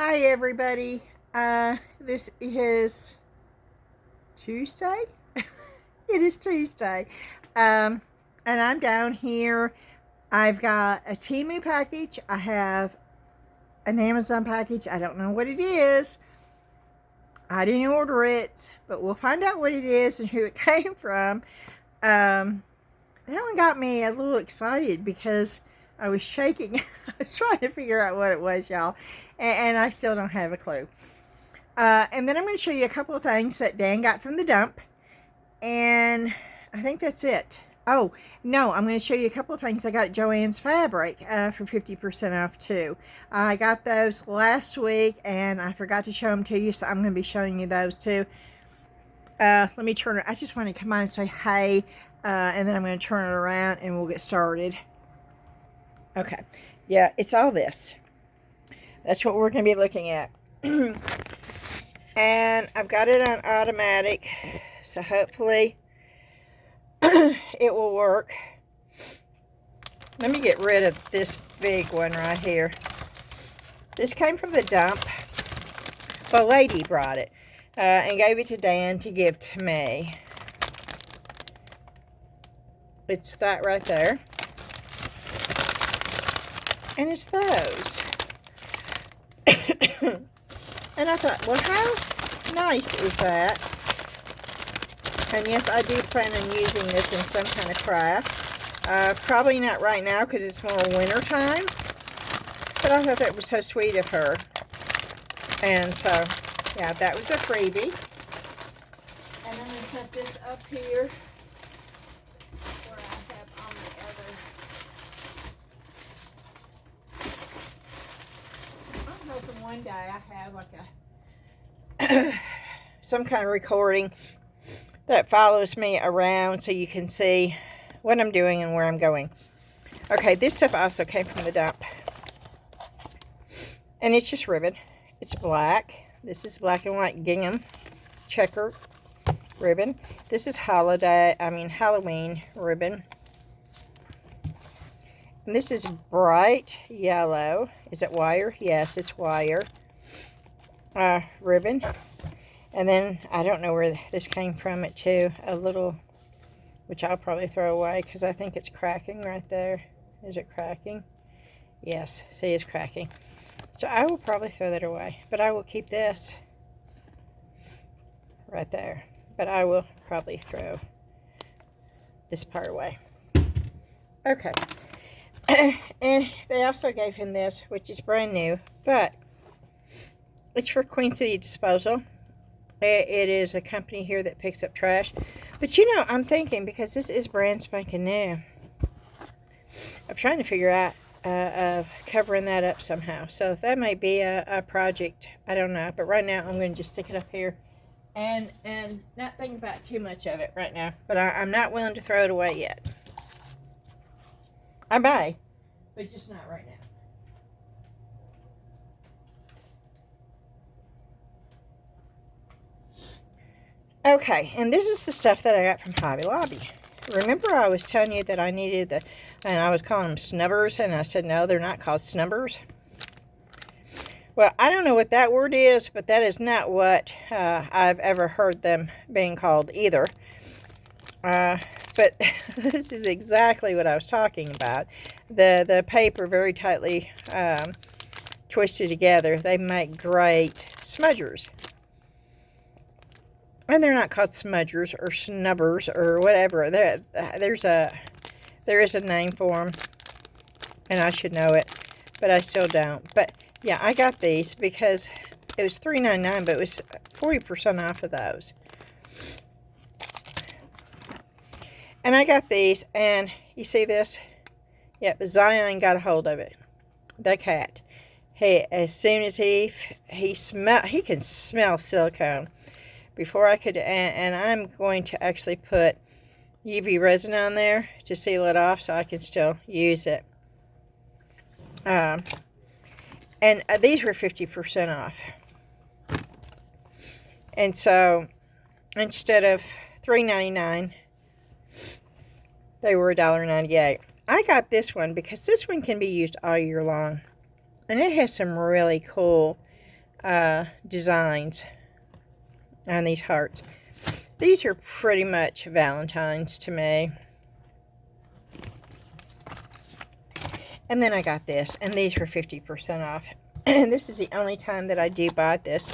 Hi everybody. This is Tuesday. It is Tuesday. And I'm down here. I've got a Temu package. I have an Amazon package. I don't know what it is. I didn't order it, but we'll find out what it is and who it came from. That one got me a little excited because I was shaking. I was trying to figure out what it was, y'all. And I still don't have a clue. And then I'm going to show you a couple of things that Dan got from the dump. And I think that's it. Oh, no, I'm going to show you a couple of things I got at Joann's Fabric for 50% off too. I got those last week and I forgot to show them to you, so I'm going to be showing you those too. Let me turn it. I just want to come on and say hey, and then I'm going to turn it around and we'll get started. Okay, yeah, it's all this. That's what we're going to be looking at. And I've got it on automatic, so hopefully it will work. Let me get rid of this big one right here. This came from the dump. A lady brought it and gave it to Dan to give to me. It's that right there. And it's those. And I thought, well, how nice is that? And yes, I do plan on using this in some kind of craft. Probably not right now because it's more winter time. But I thought that was so sweet of her. And so, yeah, that was a freebie. And I'm going to set this up here where I have on the other. I'm hoping one day I have like a some kind of recording that follows me around so you can see what I'm doing and where I'm going. Okay, this stuff also came from the dump. And it's just ribbon. It's black. This is black and white gingham checker ribbon. This is Halloween ribbon. And this is bright yellow. Is it wire? Yes, it's wire. Ribbon. And then, I don't know where this came from it too. A little, which I'll probably throw away because I think it's cracking right there. Is it cracking? Yes, see, it's cracking. So I will probably throw that away. But I will keep this right there. But I will probably throw this part away. Okay. And they also gave him this, which is brand new. But it's for Queen City Disposal. It is a company here that picks up trash. But you know, I'm thinking, because this is brand spanking new, I'm trying to figure out of covering that up somehow. So that might be a project. I don't know. But right now, I'm going to just stick it up here and not think about too much of it right now. But I'm not willing to throw it away yet. I may, but just not right now. Okay, and this is the stuff that I got from Hobby Lobby. Remember I was telling you that I needed and I was calling them snubbers, and I said, no, they're not called snubbers. Well, I don't know what that word is, but that is not what I've ever heard them being called either. But this is exactly what I was talking about. The paper very tightly twisted together. They make great smudgers. And they're not called smudgers or snubbers or whatever. There is a name for them, and I should know it, but I still don't. But yeah, I got these because it was $3.99, but it was 40% off of those. And I got these, and you see this? Yep, Zion got a hold of it. The cat. Hey, as soon as he can smell silicone. Before I could, and I'm going to actually put UV resin on there to seal it off so I can still use it. And these were 50% off. And so, instead of $3.99, they were $1.98. I got this one because this one can be used all year long. And it has some really cool designs on these hearts. These are pretty much Valentine's to me. And then I got this, and these were 50% off. And this is the only time that I do buy this.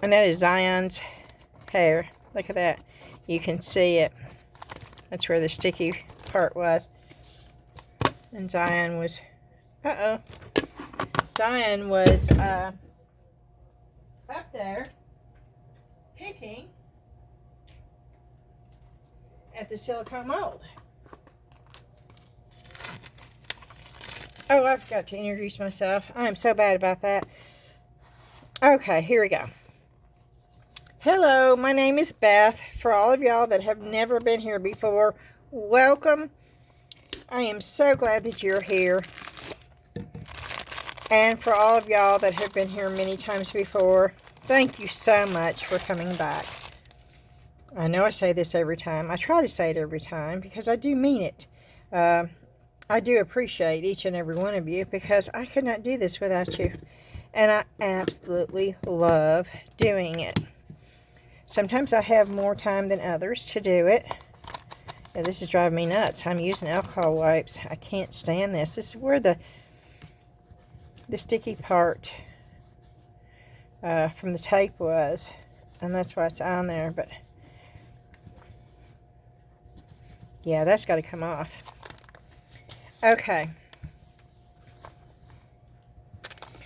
And that is Zion's hair. Look at that. You can see it. That's where the sticky part was. And Zion was, Zion was up there picking at the silicone mold. Oh, I forgot to introduce myself. I am so bad about that. Okay, here we go. Hello, my name is Beth. For all of y'all that have never been here before, welcome. I am so glad that you're here. And for all of y'all that have been here many times before, thank you so much for coming back. I know I say this every time. I try to say it every time because I do mean it. I do appreciate each and every one of you because I could not do this without you. And I absolutely love doing it. Sometimes I have more time than others to do it. Yeah, this is driving me nuts. I'm using alcohol wipes. I can't stand this. This is where the sticky part from the tape was. And that's why it's on there. But yeah, that's got to come off. Okay.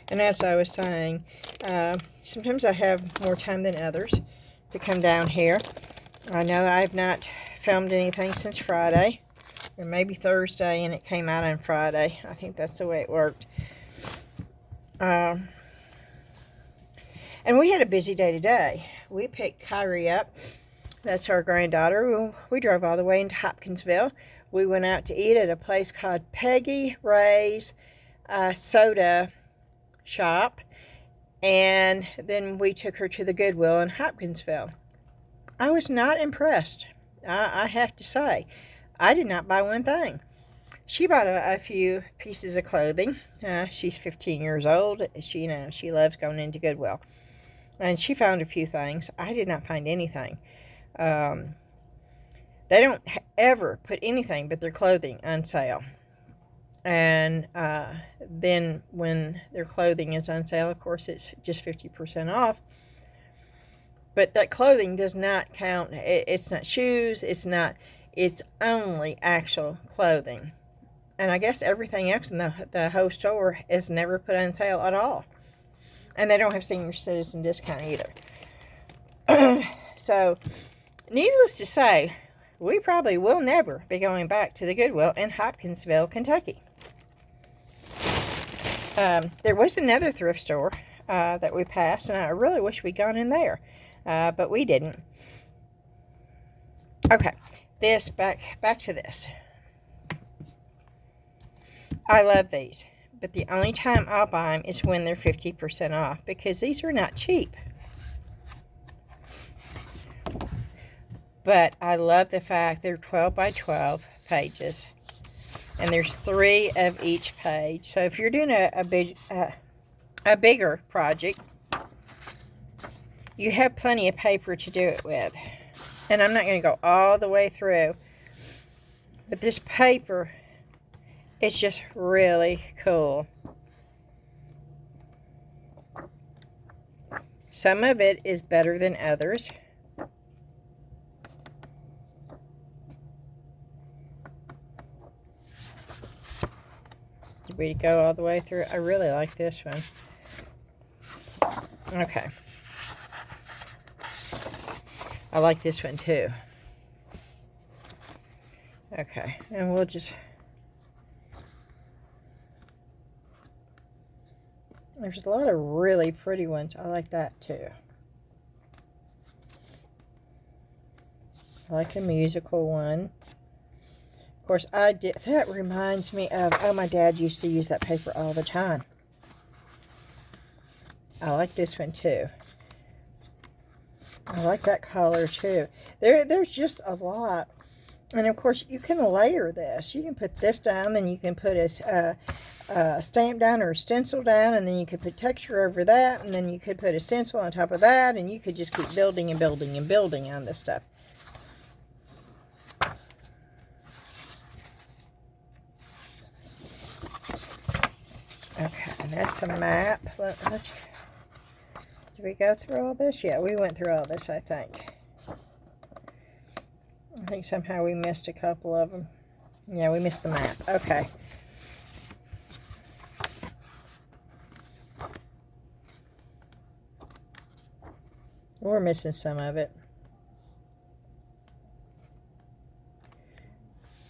And as I was saying, sometimes I have more time than others to come down here. I know I've not filmed anything since Friday, or maybe Thursday, and it came out on Friday. I think that's the way it worked. And we had a busy day today. We picked Kyrie up. That's our granddaughter. We drove all the way into Hopkinsville. We went out to eat at a place called Peggy Ray's Soda Shop. And then we took her to the Goodwill in Hopkinsville. I was not impressed. I have to say. I did not buy one thing. She bought a few pieces of clothing. She's 15 years old. She loves going into Goodwill. And she found a few things. I did not find anything. They don't ever put anything but their clothing on sale. And then when their clothing is on sale, of course, it's just 50% off. But that clothing does not count. It's not shoes. It's only actual clothing. And I guess everything else in the whole store is never put on sale at all. And they don't have senior citizen discount either. So, needless to say, we probably will never be going back to the Goodwill in Hopkinsville, Kentucky. There was another thrift store that we passed, and I really wish we'd gone in there, but we didn't. Okay, back to this. I love these, but the only time I'll buy them is when they're 50% off, because these are not cheap. But I love the fact they're 12 by 12 pages. And there's 3 of each page. So if you're doing a bigger project, you have plenty of paper to do it with. And I'm not going to go all the way through. But this paper is just really cool. Some of it is better than others. Did we go all the way through? I really like this one. Okay. I like this one too. Okay, and we'll just... There's a lot of really pretty ones. I like that too. I like the musical one. Of course, that reminds me of, oh, my dad used to use that paper all the time. I like this one too. I like that color too. There's just a lot. And of course, you can layer this. You can put this down, then you can put stamp down or stencil down, and then you could put texture over that, and then you could put a stencil on top of that, and you could just keep building and building and building on this stuff. Okay, that's a map. Let's, did we go through all this? Yeah, we went through all this, I think. I think somehow we missed a couple of them. Yeah, we missed the map. Okay. We're missing some of it.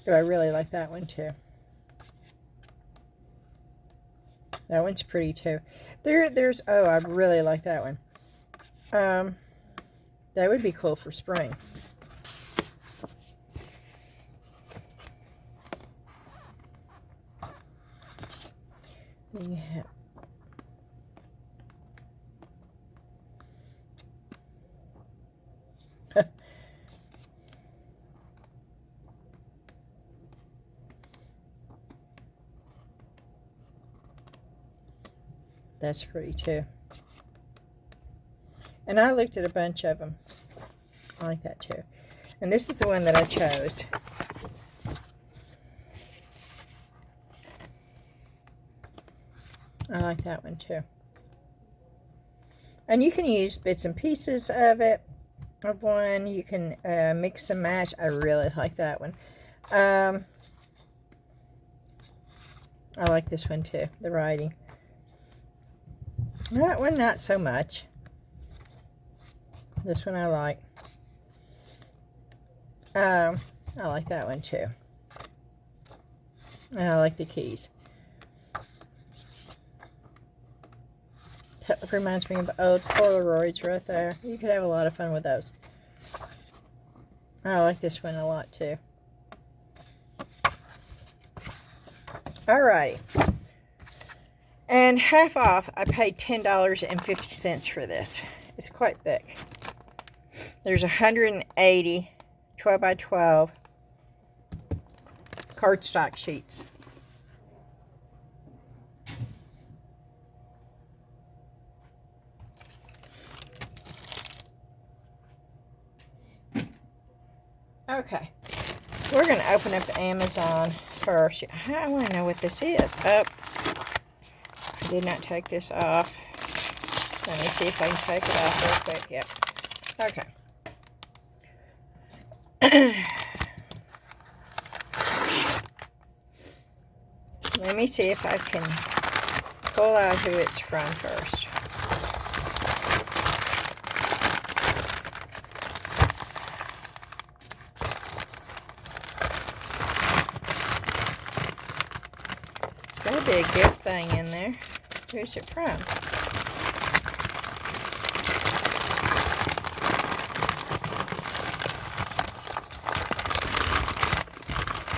Oh, I really like that one too. That one's pretty too. There's, oh, I really like that one. That would be cool for spring. Yeah. That's pretty too. And I looked at a bunch of them. I like that too. And this is the one that I chose. I like that one too. And you can use bits and pieces of it, of one. You can mix and match. I really like that one. I like this one too, the writing. That one, not so much. This one I like. I like that one too. And I like the keys. That reminds me of old Polaroids right there. You could have a lot of fun with those. I like this one a lot too. Alrighty. And half off, I paid $10.50 for this. It's quite thick. There's 180 12 by 12 cardstock sheets. Okay, we're going to open up Amazon first. I want to know what this is. Oh, I did not take this off. Let me see if I can take it off real quick. Yep. Okay. Let me see if I can pull out who it's from first. It's got to be a gift thing in there. Who's it from?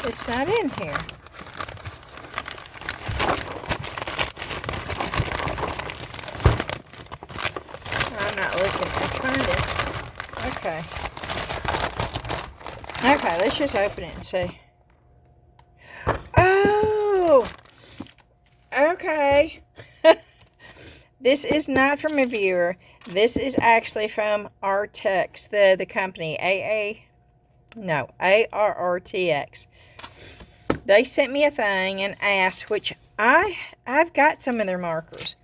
It's not in here. I'm not looking. I'm trying to. Okay. Okay, let's just open it and see. Oh! Okay. This is not from a viewer. This is actually from Artex, the company. ARRTX. They sent me a thing and asked, which I've got some of their markers.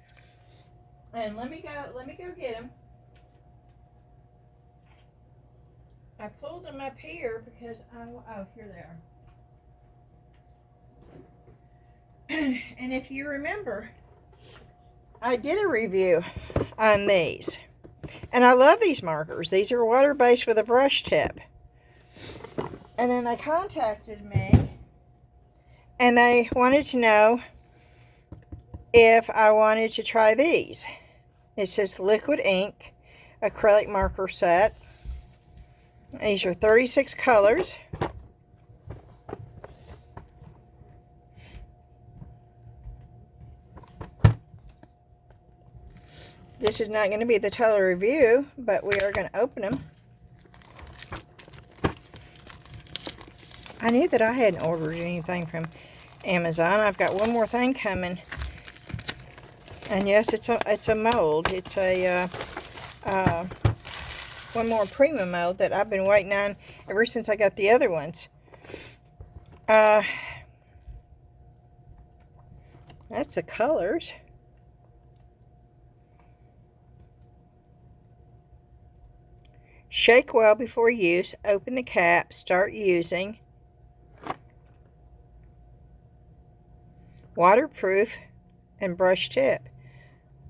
And let me go get them. I pulled them up here because oh, here they are. And if you remember, I did a review on these. And I love these markers. These are water-based with a brush tip. And then they contacted me and they wanted to know if I wanted to try these. It says liquid ink acrylic marker set. These are 36 colors. This is not going to be the total review, but we are going to open them. I knew that I hadn't ordered anything from Amazon. I've got one more thing coming. And yes, it's a mold. It's a one more Prima mold that I've been waiting on ever since I got the other ones. That's the colors. Shake well before use. Open the cap. Start using. Waterproof and brush tip.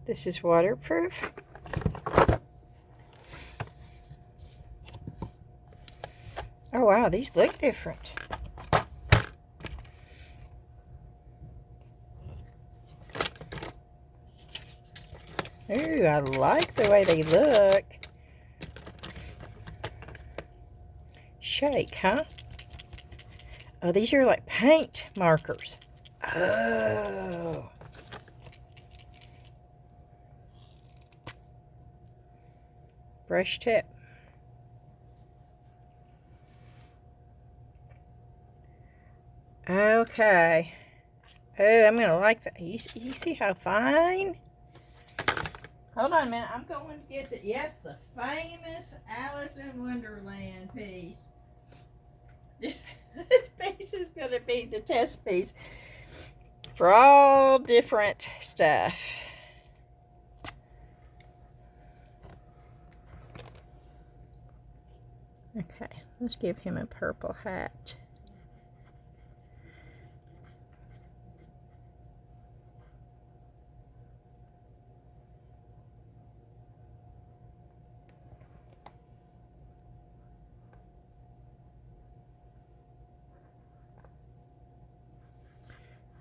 This is waterproof. Oh wow, these look different. Ooh, I like the way they look. Shake, huh? Oh, these are like paint markers. Oh. Brush tip. Okay. Oh, I'm going to like that. You see how fine? Hold on a minute. I'm going to get the famous Alice in Wonderland piece. This piece is going to be the test piece for all different stuff. Okay, let's give him a purple hat.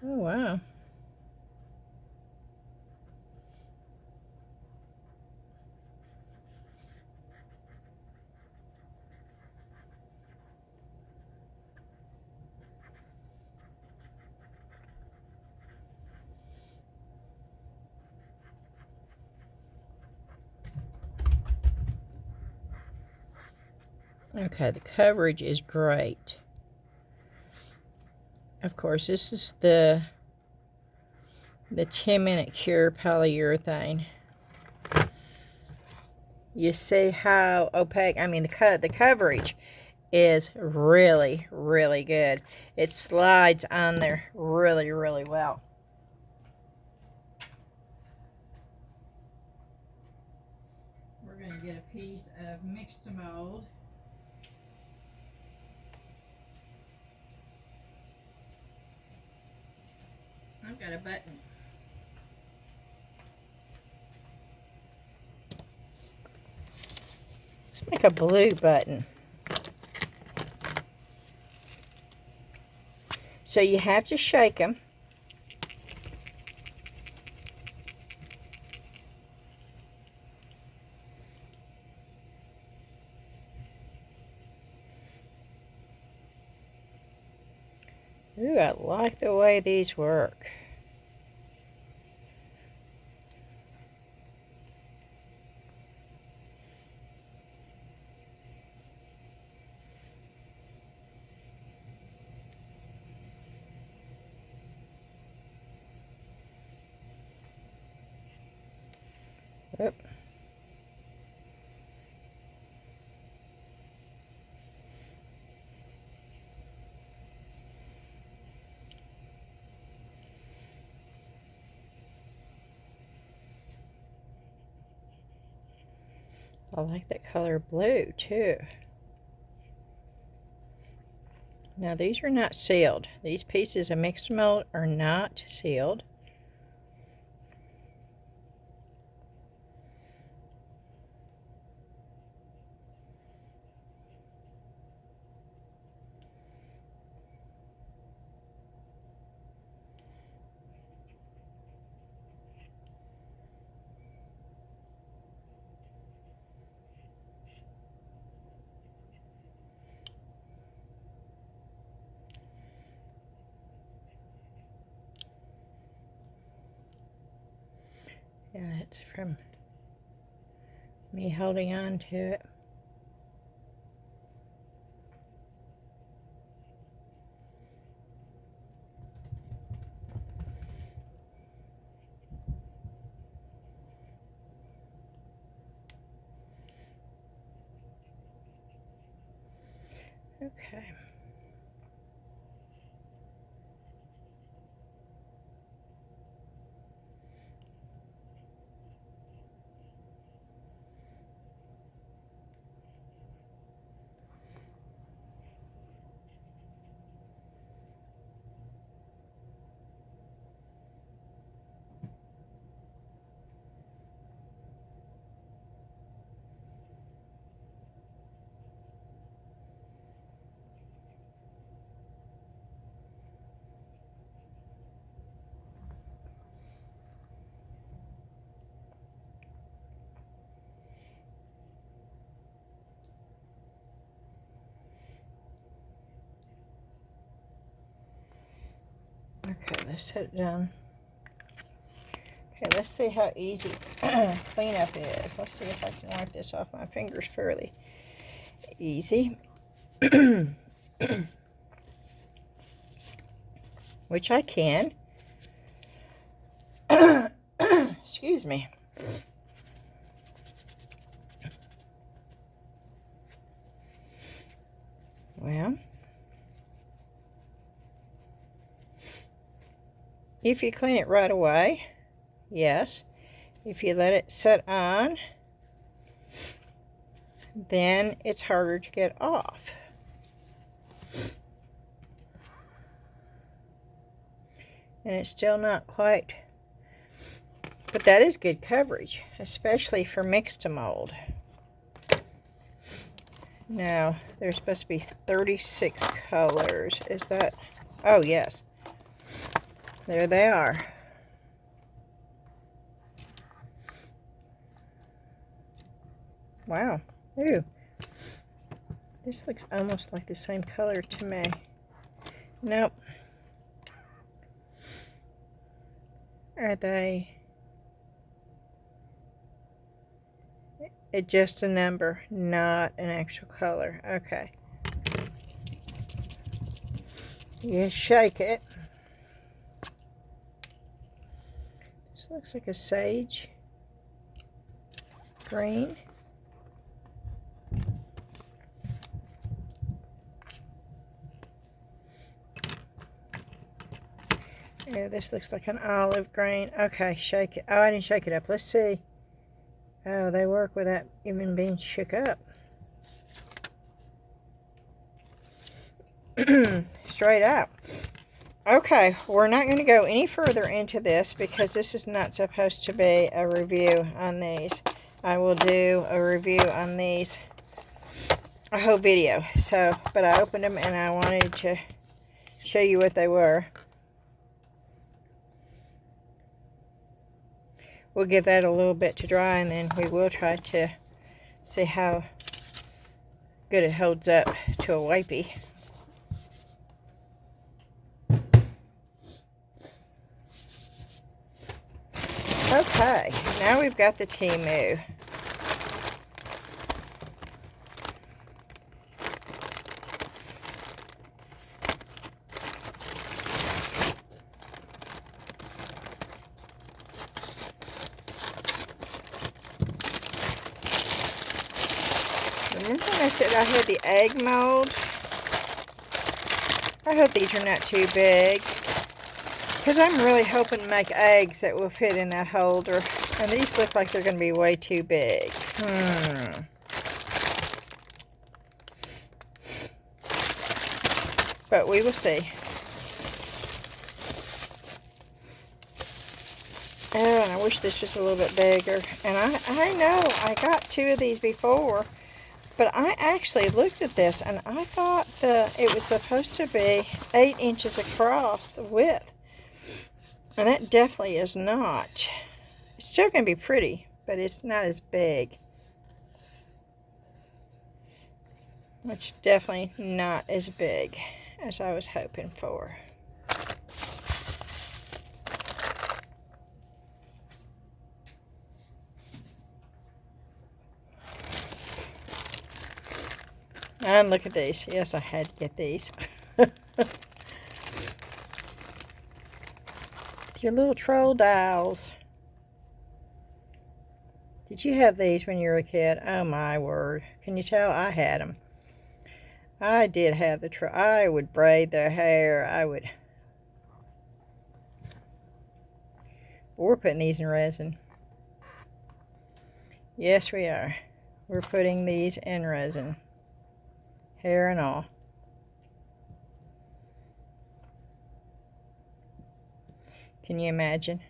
Oh, wow. Okay, the coverage is great. Of course, this is the 10-minute Cure Polyurethane. You see how opaque, I mean, the coverage is really, really good. It slides on there really, really well. We're going to get a piece of mixed mold. I've got a button. Let's make a blue button. So you have to shake them. Ooh, I like the way these work. Oop. I like that color blue too. Now these are not sealed. These pieces of mixed mold are not sealed. Yeah, it's from me holding on to it. Okay. Okay, let's set it down. Okay, let's see how easy cleanup is. Let's see if I can wipe this off my fingers fairly easy. Which I can. Excuse me. Well, if you clean it right away, yes. If you let it set on, then it's harder to get off. And it's still not quite, but that is good coverage, especially for mixed mold. Now, there's supposed to be 36 colors. Is that? Oh, yes. There they are. Wow. Ooh. This looks almost like the same color to me. Nope. Are they? It's just a number, not an actual color. Okay. You shake it. This looks like a sage green. Yeah, this looks like an olive green. Okay, shake it. Oh, I didn't shake it up. Let's see. Oh, they work without even being shook up. Straight up. Okay, we're not going to go any further into this because this is not supposed to be a review on these. I will do a review on these, a whole video. So, but I opened them and I wanted to show you what they were. We'll give that a little bit to dry, and then we will try to see how good it holds up to a wipey. Okay, now we've got the Temu. Remember when I said I had the egg mold? I hope these are not too big, because I'm really hoping to make eggs that will fit in that holder. And these look like they're going to be way too big. But we will see. Oh, and I wish this was a little bit bigger. And I know I got 2 of these before. But I actually looked at this and I thought it was supposed to be 8 inches across the width. And that definitely is not. It's still going to be pretty, but it's not as big. It's definitely not as big as I was hoping for. And look at these. Yes, I had to get these. Your little troll dolls. Did you have these when you were a kid? Oh my word. Can you tell? I had them. I did have I would braid their hair. We're putting these in resin. Yes, we are. We're putting these in resin. Hair and all. Can you imagine?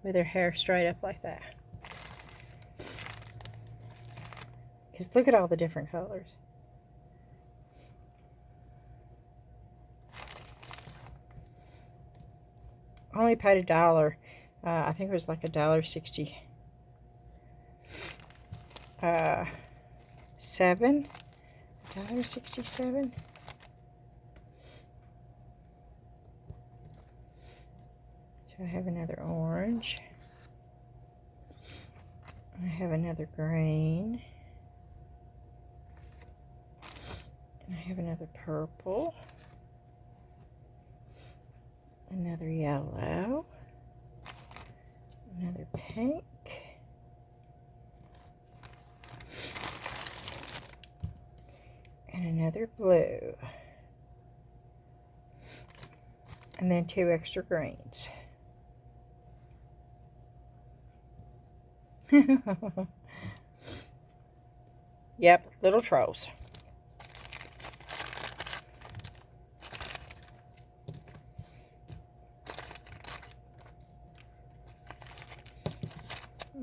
With her hair straight up like that. Because look at all the different colors. I only paid $1. I think it was like $1.67. $1.67. So I have another orange. I have another green. And I have another purple. Another yellow. Another pink. And another blue. And then 2 extra greens. Yep, little trolls.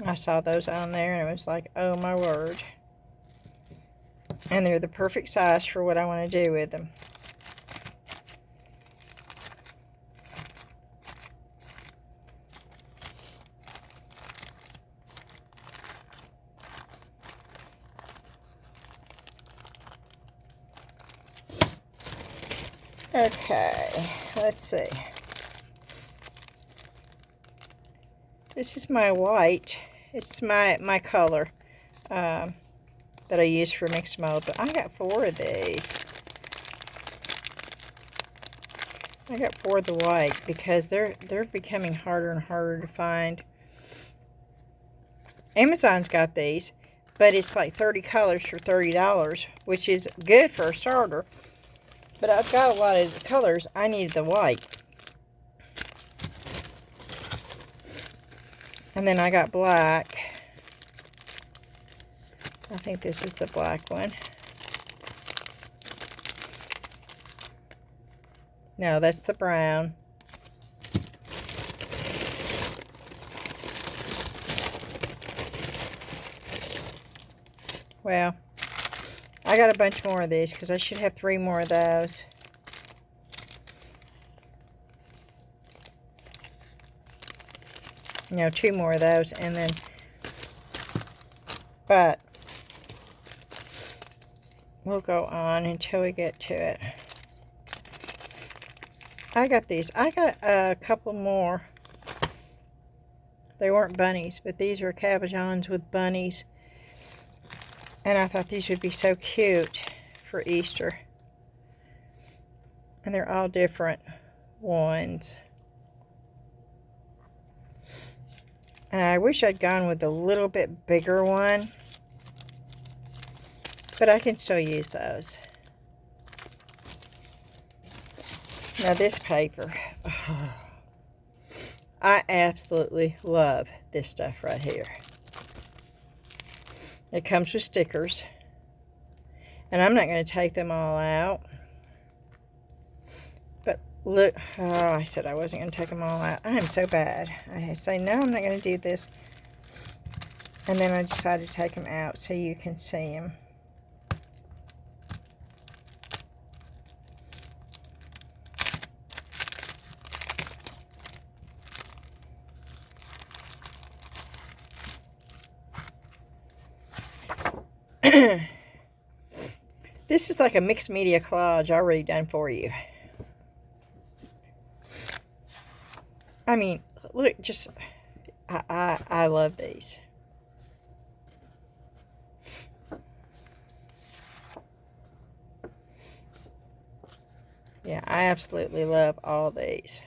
I saw those on there and it was like, oh my word. And they're the perfect size for what I want to do with them. Okay, let's see. This is my white. It's my color that I use for mixed mold. But I got 4 of these. I got 4 of the white because they're becoming harder and harder to find. Amazon's got these, but it's like 30 colors for $30, which is good for a starter. But I've got a lot of the colors. I need the white. And then I got black. I think this is the black one. No, that's the brown. Well, I got a bunch more of these because I should have 3 more of those. No, 2 more of those, and then, but we'll go on until we get to it. I got these. I got a couple more. They weren't bunnies, but these were cabochons with bunnies. And I thought these would be so cute for Easter. And they're all different ones. And I wish I'd gone with a little bit bigger one. But I can still use those. Now this paper. Oh, I absolutely love this stuff right here. It comes with stickers. And I'm not going to take them all out. But look. Oh, I said I wasn't going to take them all out. I am so bad. I say, no, I'm not going to do this. And then I decided to take them out so you can see them. This is like a mixed media collage already done for you. I mean, look, just, I love these. Yeah, I absolutely love all these.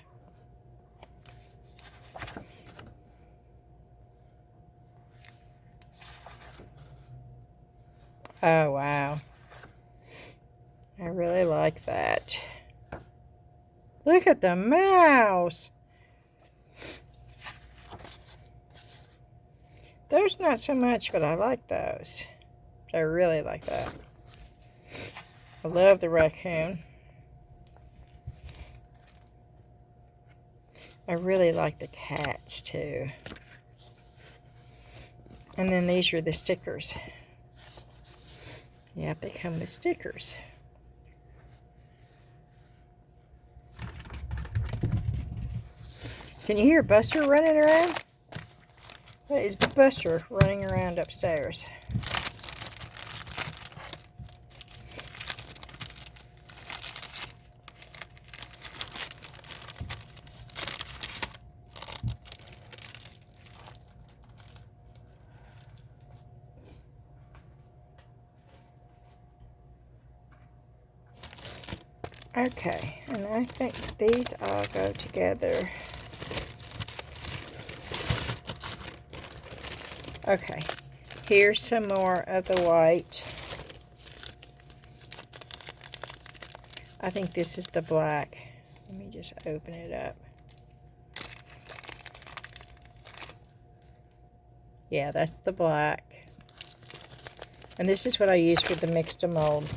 Oh, wow. I really like that. Look at the mouse. Those not so much, but I like those. I really like that. I love the raccoon. I really like the cats too. And then these are the stickers. Yep, they come with stickers. Can you hear Buster running around? That is Buster running around upstairs. Okay, and I think these all go together. Okay, here's some more of the white. I think this is the black. Let me just open it up. Yeah, that's the black. And this is what I use for the mixed mold.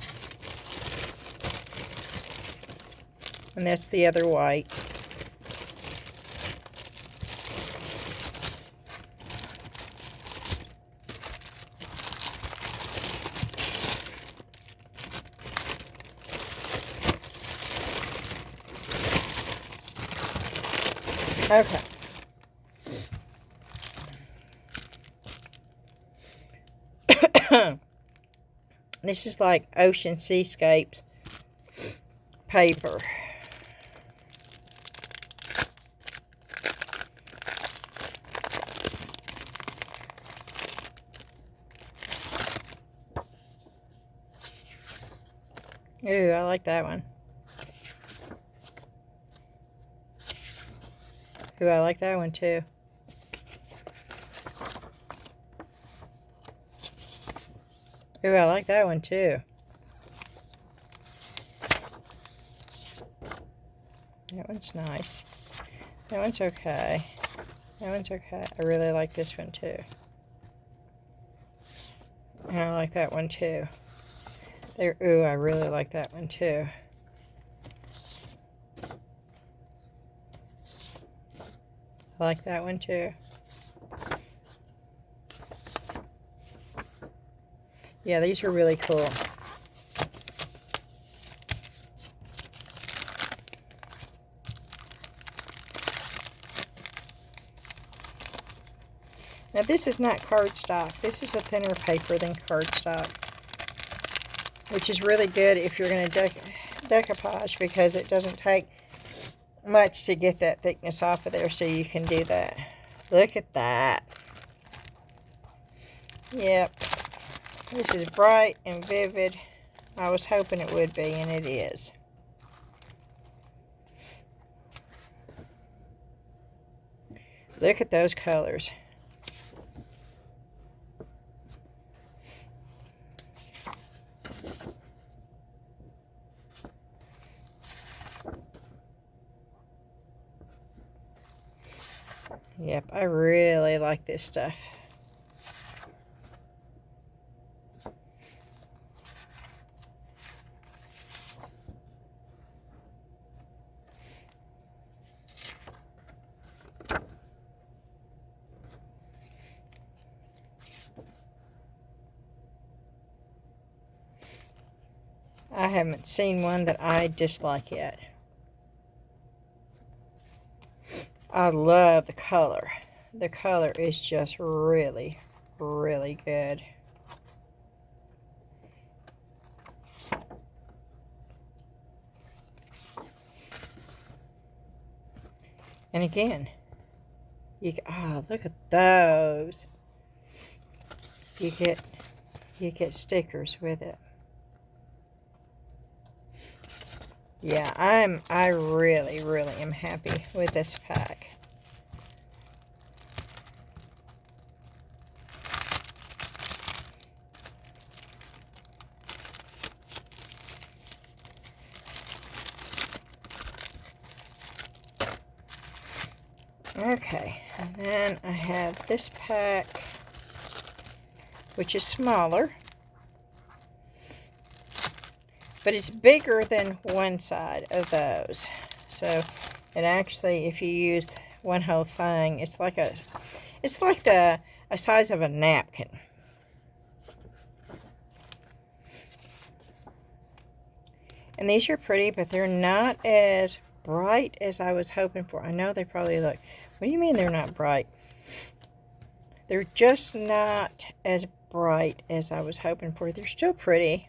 And that's the other white. Okay. This is like ocean seascapes paper. Ooh, I like that one. Ooh, I like that one too. Ooh, I like that one too. That one's nice. That one's okay. That one's okay. I really like this one too. And I like that one too. There, ooh, I really like that one too. I like that one too. Yeah, these are really cool. Now this is not cardstock. This is a thinner paper than cardstock, which is really good if you're going to decoupage, because it doesn't take much to get that thickness off of there, so you can do that. Look at that. Yep. This is bright and vivid. I was hoping it would be, and it is. Look at those colors. Yep, I really like this stuff. I haven't seen one that I dislike yet. I love the color. The color is just really, really good. And again, oh, look at those. You get stickers with it. Yeah, I really, really am happy with this pack. Okay, and then I have this pack, which is smaller, but it's bigger than one side of those. So, and actually, if you use one whole thing, it's like a size of a napkin. And these are pretty, but they're not as bright as I was hoping for. I know they probably look, what do you mean they're not bright? They're just not as bright as I was hoping for. They're still pretty.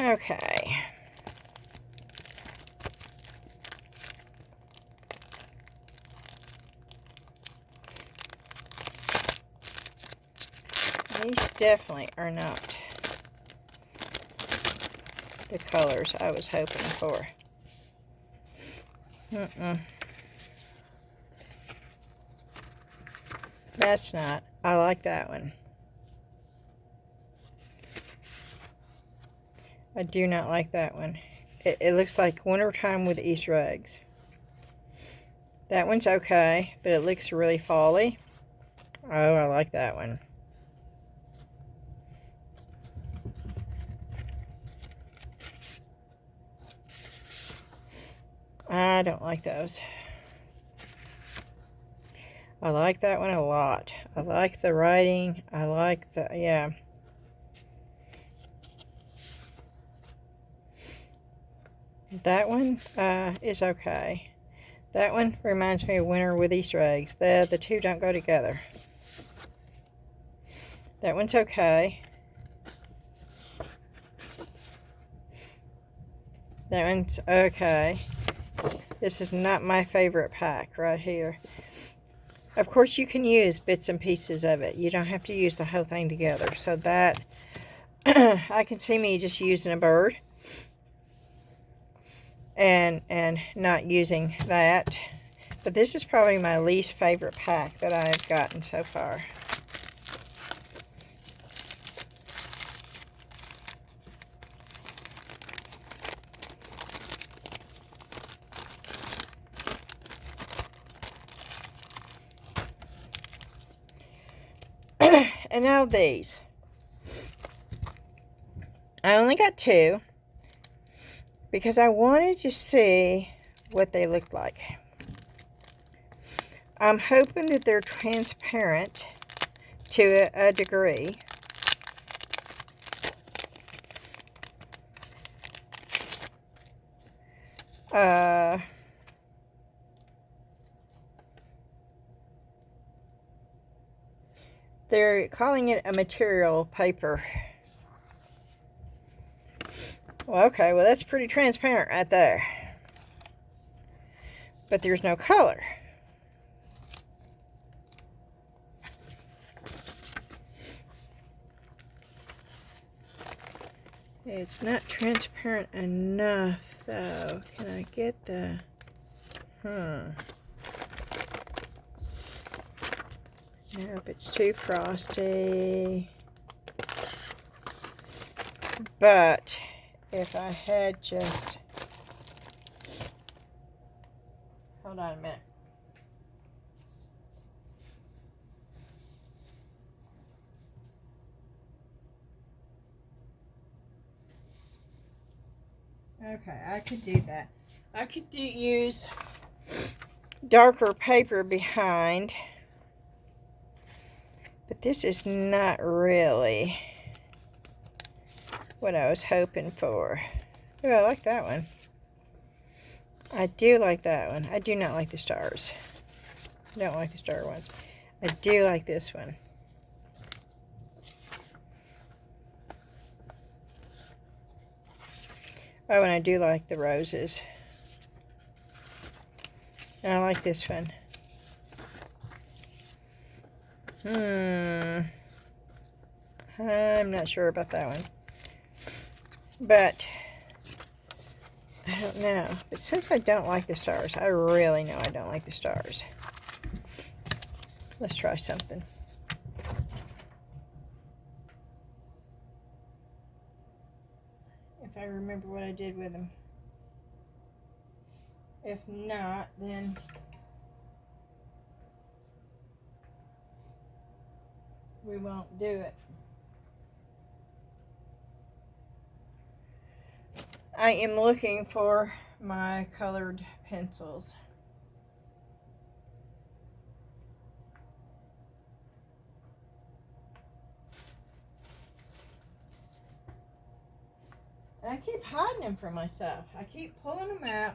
Okay. These definitely are not the colors I was hoping for. That's not. I like that one. I do not like that one. It looks like wintertime with Easter eggs. That one's okay, but it looks really fall-y. Oh, I like that one. I don't like those. I like that one a lot. I like the writing. I like the, yeah. That one is okay. That one reminds me of winter with Easter eggs. The two don't go together. That one's okay. That one's okay. This is not my favorite pack right here. Of course, you can use bits and pieces of it. You don't have to use the whole thing together. So that, I can see me just using a bird. And not using that. But this is probably my least favorite pack that I've gotten so far. And now these. I only got two because I wanted to see what they looked like. I'm hoping that they're transparent to a degree. They're calling it a material paper. Well, okay, well that's pretty transparent right there. But there's no color. It's not transparent enough, though. Can I get the... Nope, it's too frosty. But if I had just... Hold on a minute. Okay, I could do that. I could use darker paper behind. But this is not really what I was hoping for. Oh, I like that one. I do like that one. I do not like the stars. I don't like the star ones. I do like this one. Oh, and I do like the roses. And I like this one. I'm not sure about that one. But I don't know. But since I don't like the stars, I really know I don't like the stars. Let's try something. If I remember what I did with them. If not, then we won't do it. I am looking for my colored pencils. And I keep hiding them from myself. I keep pulling them out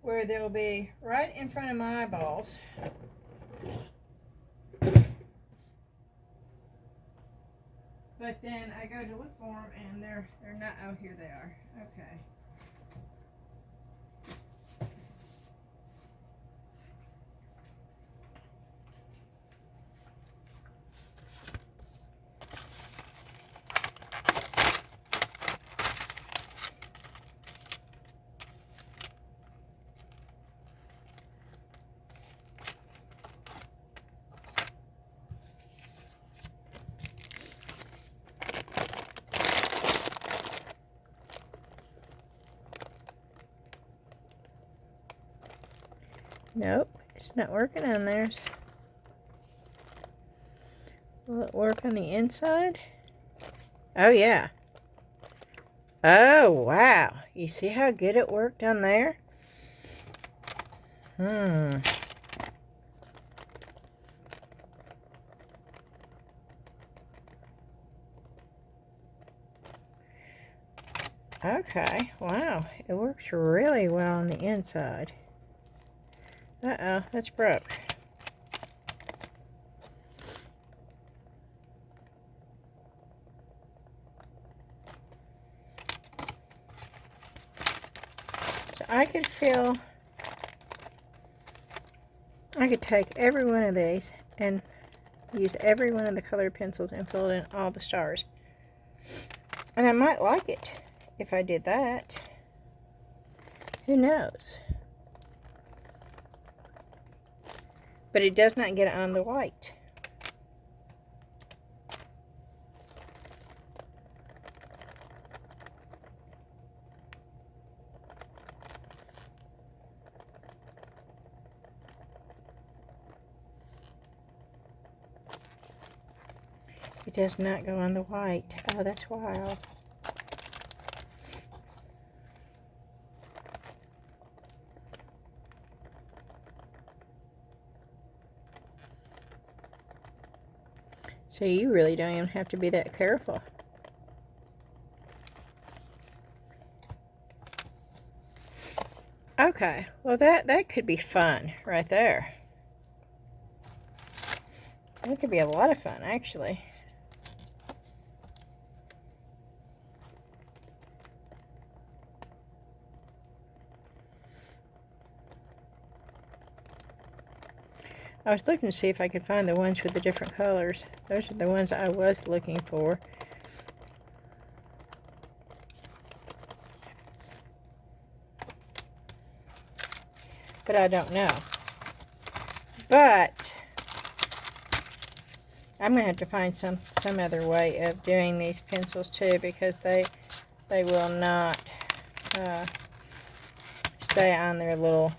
where they'll be right in front of my eyeballs. But then I go to look for them and they're not. Oh, here they are. Okay. Nope, it's not working on theirs. Will it work on the inside? Oh, yeah. Oh, wow. You see how good it worked on there? Okay, wow. It works really well on the inside. Uh-oh, that's broke. So I could take every one of these and use every one of the colored pencils and fill in all the stars. And I might like it if I did that. Who knows? But it does not get on the white. It does not go on the white. Oh, that's wild. So you really don't even have to be that careful. Okay, well that could be fun right there. That could be a lot of fun, actually. I was looking to see if I could find the ones with the different colors. Those are the ones I was looking for. But I don't know. But I'm going to have to find some other way of doing these pencils too, because they will not stay on their little...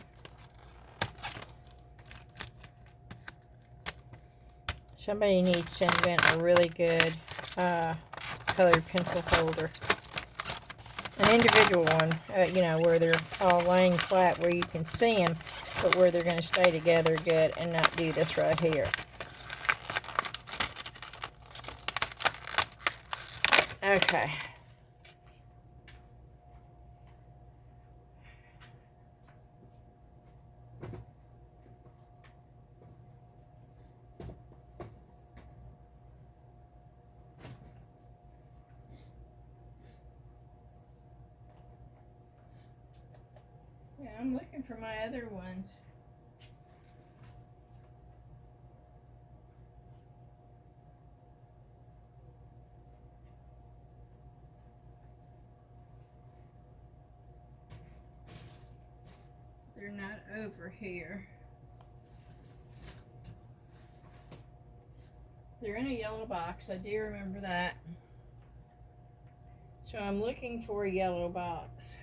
Somebody needs to invent a really good colored pencil holder. An individual one, you know, where they're all laying flat where you can see them, but where they're going to stay together good and not do this right here. Okay. I'm looking for my other ones. They're not over here. They're in a yellow box. I do remember that. So I'm looking for a yellow box.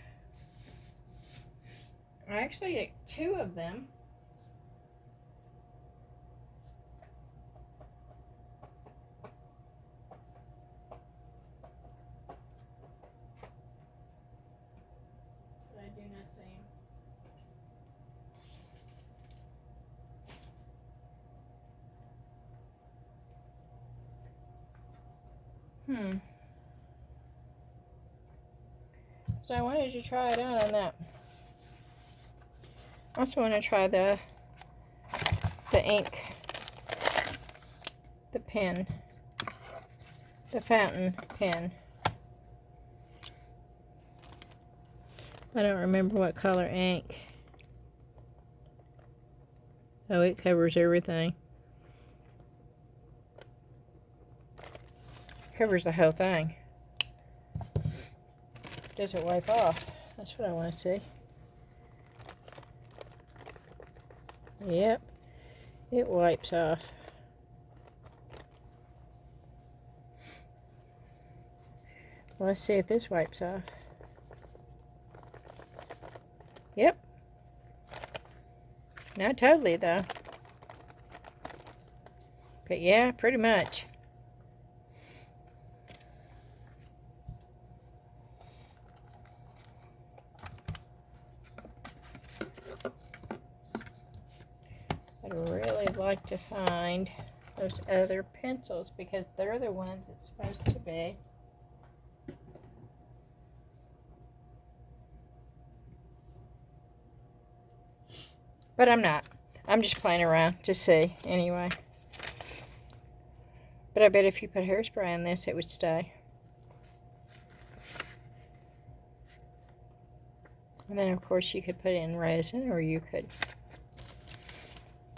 I actually got 2 of them. But I do not see them. So I wanted to try it out on that. I also want to try the ink, the pen, the fountain pen. I don't remember what color ink. Oh, it covers everything. Covers the whole thing. Does it wipe off? That's what I want to see. Yep, it wipes off. Well, let's see if this wipes off. Yep. Not totally, though. But yeah, pretty much. I'd really like to find those other pencils because they're the ones it's supposed to be. But I'm not. I'm just playing around to see anyway. But I bet if you put hairspray on this, it would stay. And then, of course, you could put in resin, or you could...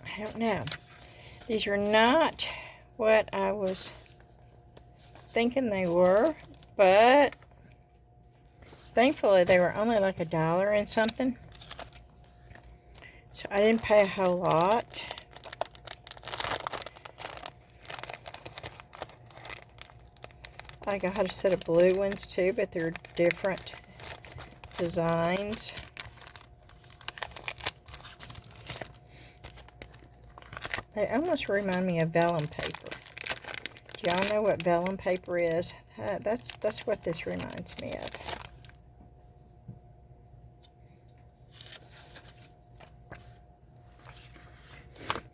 I don't know. These are not what I was thinking they were, but thankfully they were only like $1 and something. So I didn't pay a whole lot. I got a set of blue ones too, but they're different designs. They almost remind me of vellum paper. Do y'all know what vellum paper is? That's what this reminds me of.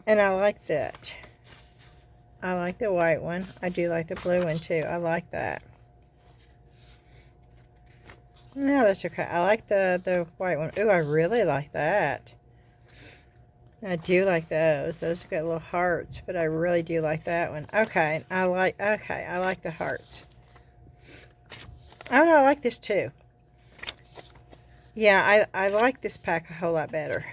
And I like that. I like the white one. I do like the blue one too. I like that. No, that's okay. I like the white one. Ooh, I really like that. I do like those. Those have got little hearts, but I really do like that one. Okay, I like the hearts. Oh, no, I like this too. Yeah, I like this pack a whole lot better.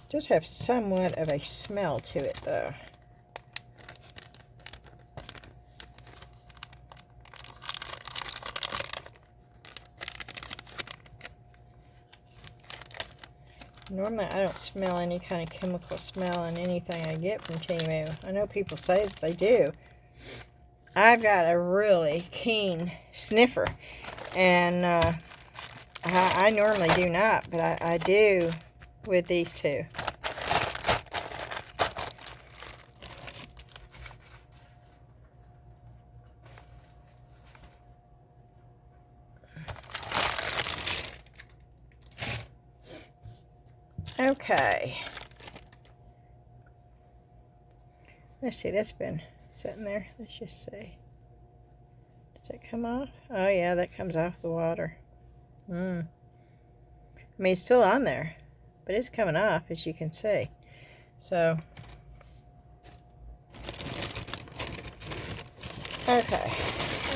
It does have somewhat of a smell to it, though. Normally, I don't smell any kind of chemical smell in anything I get from Temu. I know people say that they do. I've got a really keen sniffer, and I normally do not, but I do with these two. Okay. Let's see, that's been sitting there. Let's just see. Does that come off? Oh, yeah, that comes off the water. I mean, it's still on there, but it's coming off, as you can see. So, Okay,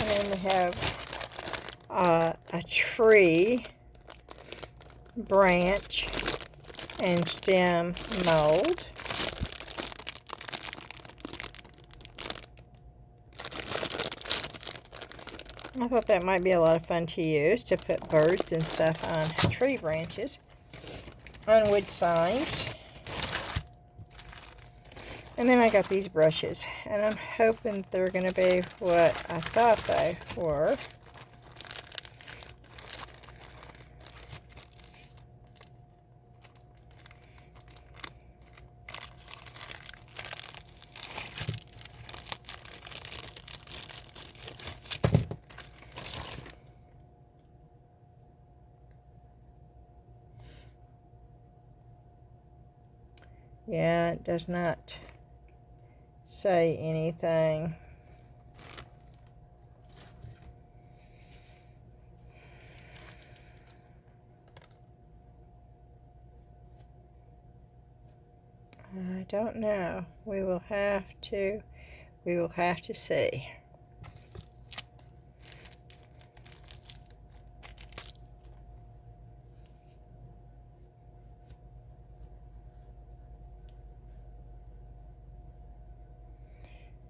and then we have a tree branch and stem mold. I thought that might be a lot of fun to use, to put birds and stuff on tree branches, on wood signs. And then I got these brushes, and I'm hoping they're going to be what I thought they were. Yeah, it does not say anything. I don't know. We will have to see.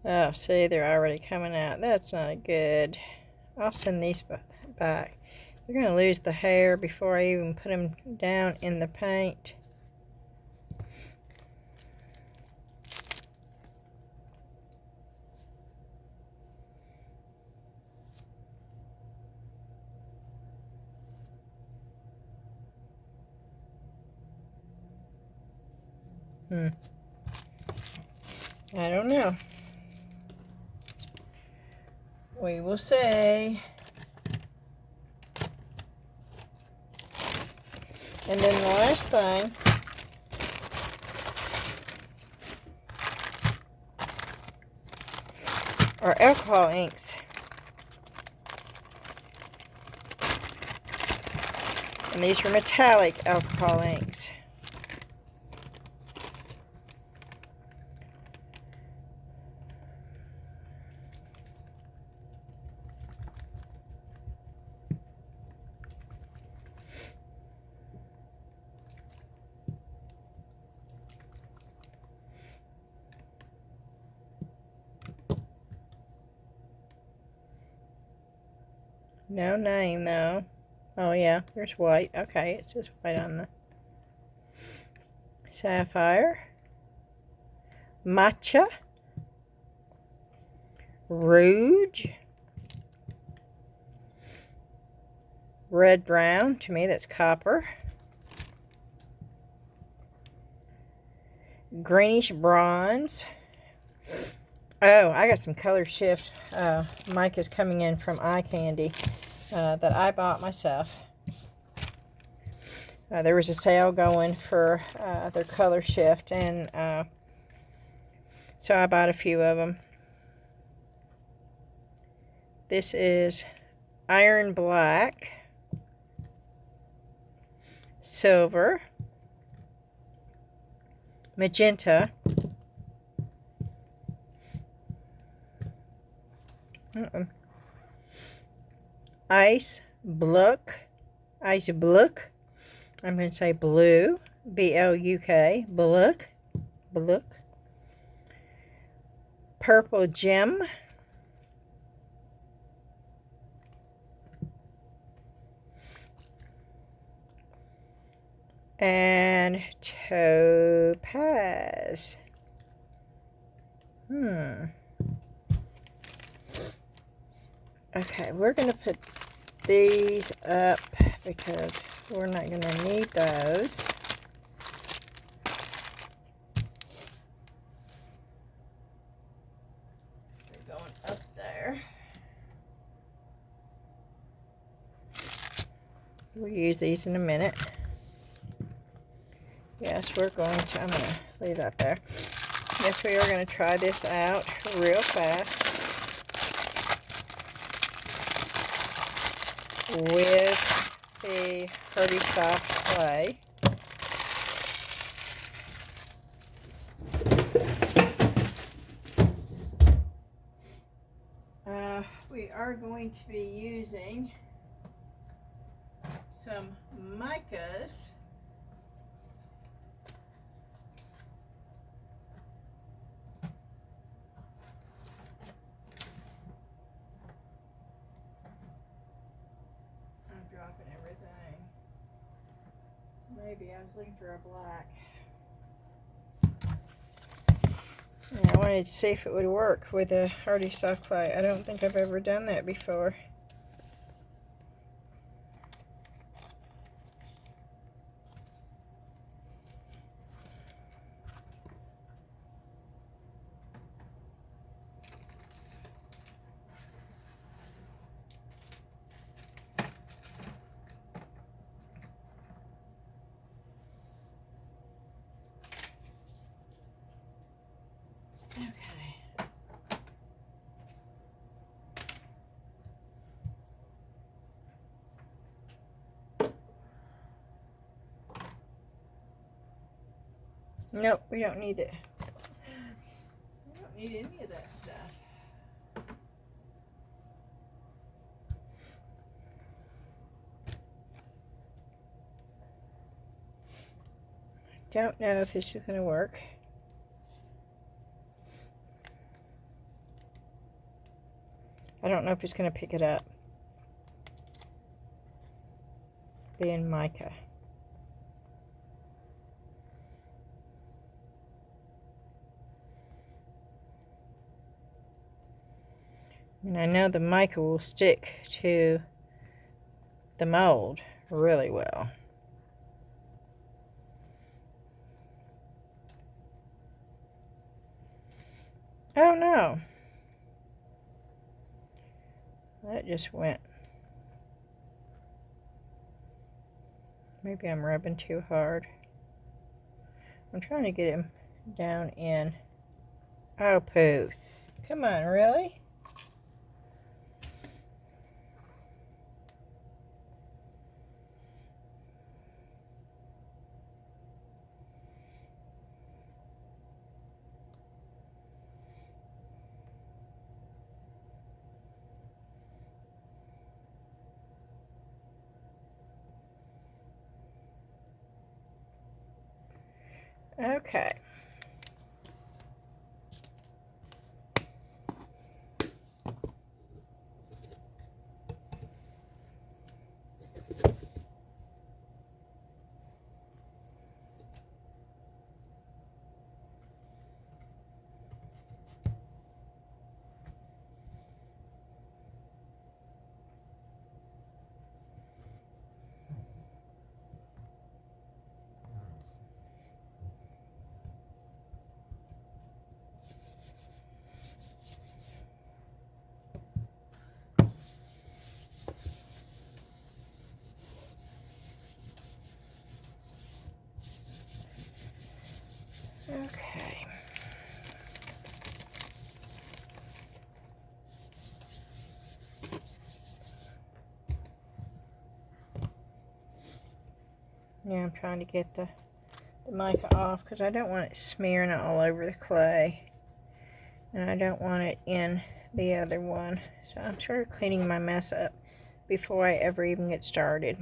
Oh, see, they're already coming out. That's not good. I'll send these back. They're going to lose the hair before I even put them down in the paint. I don't know. We will see. And then the last thing, are alcohol inks. And these are metallic alcohol inks. No name though. Oh yeah, there's white. Okay, it says white on the sapphire. Matcha. Rouge. Red brown. To me that's copper. Greenish bronze. Oh, I got some color shift. Mike is coming in from Eye Candy that I bought myself. There was a sale going for their color shift, and so I bought a few of them. This is iron black, silver, magenta, ice bluk, I'm going to say blue, B-L-U-K, bluk, purple gem, and topaz. Okay, we're going to put these up because we're not going to need those. They're going up there. We'll use these in a minute. Yes, we're going to, I'm going to leave that there. Yes, we are going to try this out real fast with the Herbie Soft clay. are going to be using some micas. I'm dropping everything. Maybe I was looking for a black. And I wanted to see if it would work with a hardy soft clay. I don't think I've ever done that before. Okay. Nope, we don't need it. We don't need any of that stuff. Don't know if this is going to work. I don't know if it's going to pick it up. Being mica. And I know the mica will stick to the mold really well. Oh no. That just went. Maybe I'm rubbing too hard. I'm trying to get him down in. Oh, poo. Come on, really? Okay. Okay. Yeah, I'm trying to get the mica off because I don't want it smearing all over the clay. And I don't want it in the other one. So I'm sort of cleaning my mess up before I ever even get started.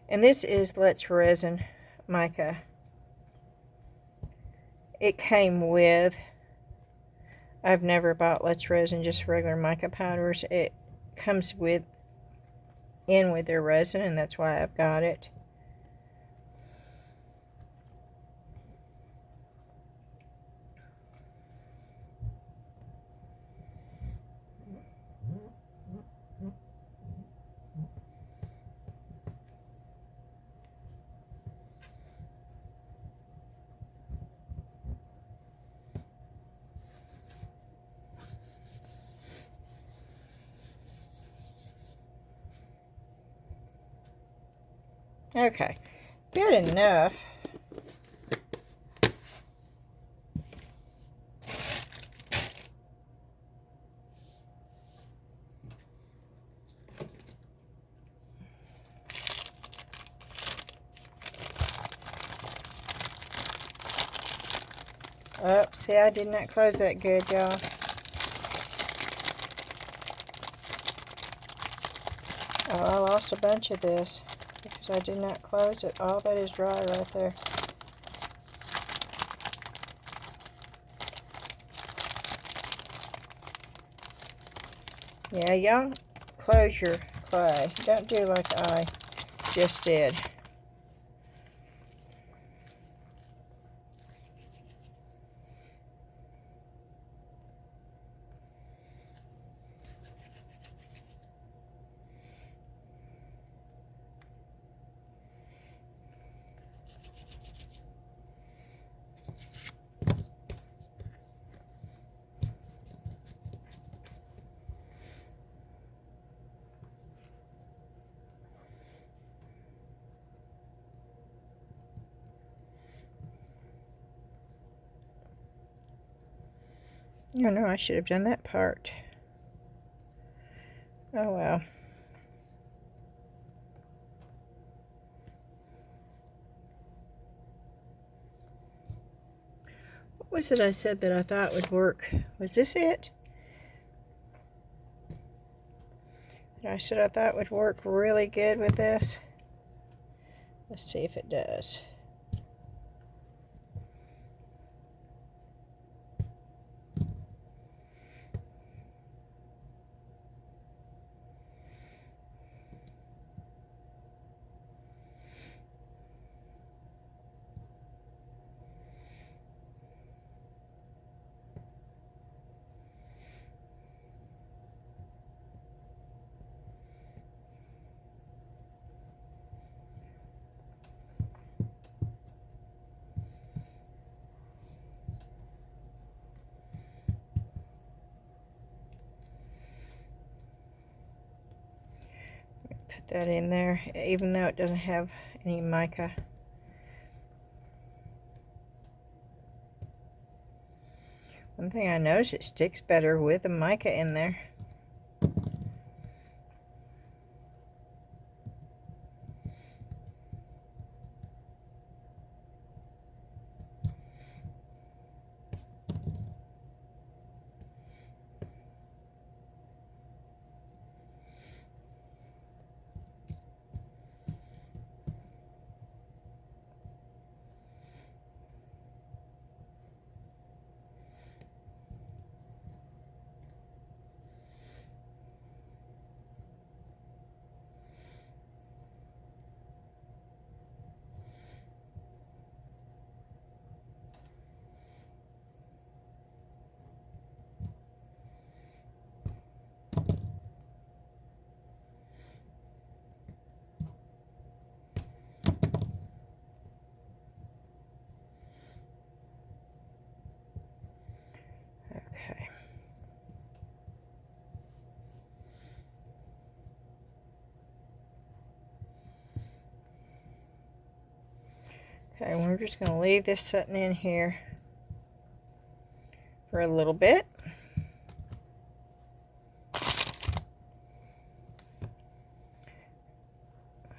And this is Let's Resin mica. It came with, I've never bought Let's Resin, just regular mica powders. It comes with their resin, and that's why I've got it. Okay, good enough. Oh, see, I did not close that good, y'all. Oh, I lost a bunch of this because I did not close it. All that is dry right there. Yeah, y'all close your clay. Don't do like I just did. Oh no, I should have done that part. Oh well. What was it I said that I thought would work? Was this it? That I said I thought would work really good with this. Let's see if it does. Put that in there, even though it doesn't have any mica. One thing I noticed, it sticks better with the mica in there. Okay. Okay, we're just going to leave this sitting in here for a little bit.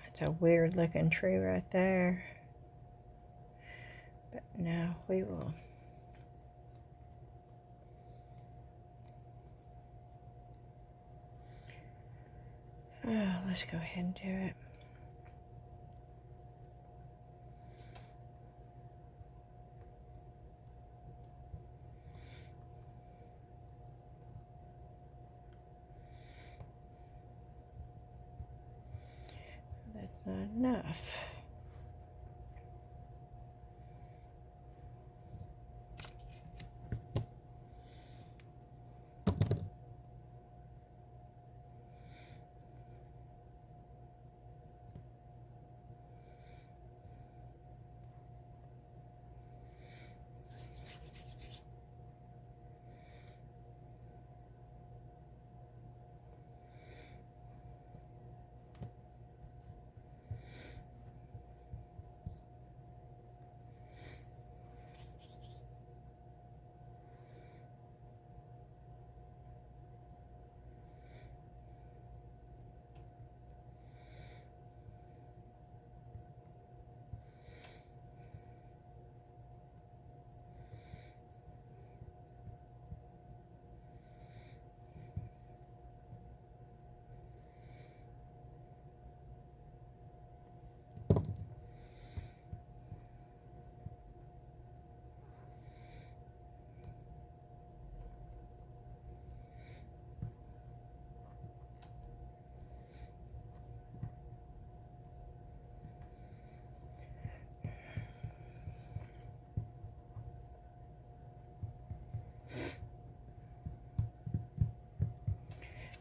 That's a weird looking tree right there. But now we will. Oh, let's go ahead and do it. That's not enough.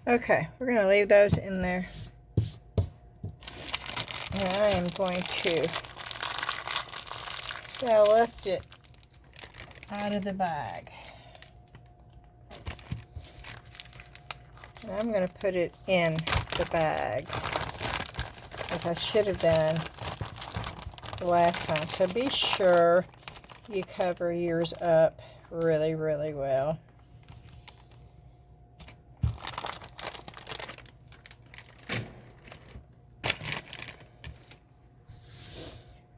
Okay, we're going to leave those in there. And I am going to lift it out of the bag. And I'm going to put it in the bag, like I should have done the last time. So be sure you cover yours up really, really well.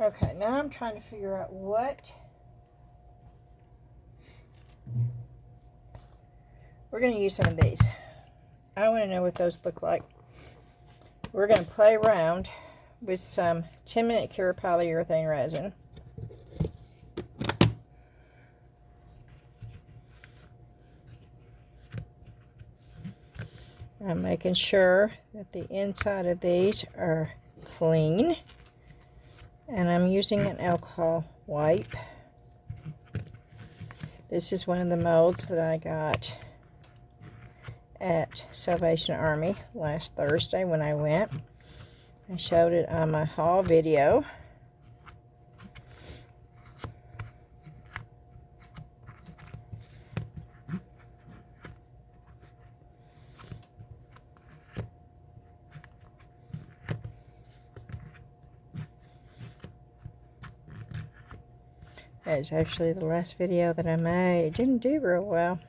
Okay, now I'm trying to figure out what we're going to use. Some of these. I want to know what those look like. We're going to play around with some 10-minute Cure Polyurethane Resin. I'm making sure that the inside of these are clean. And I'm using an alcohol wipe. This is one of the molds that I got at Salvation Army last Thursday when I went. I showed it on my haul video. That is actually the last video that I made. It didn't do real well.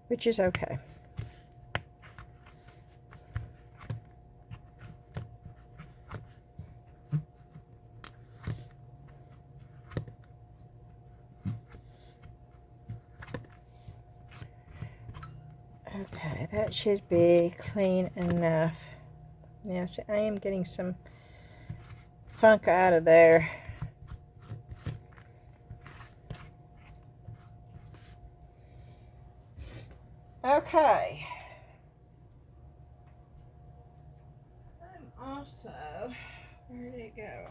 Which is okay. Okay, that should be clean enough. Yes, I am getting some funk out of there. Okay. I'm also, where did it go?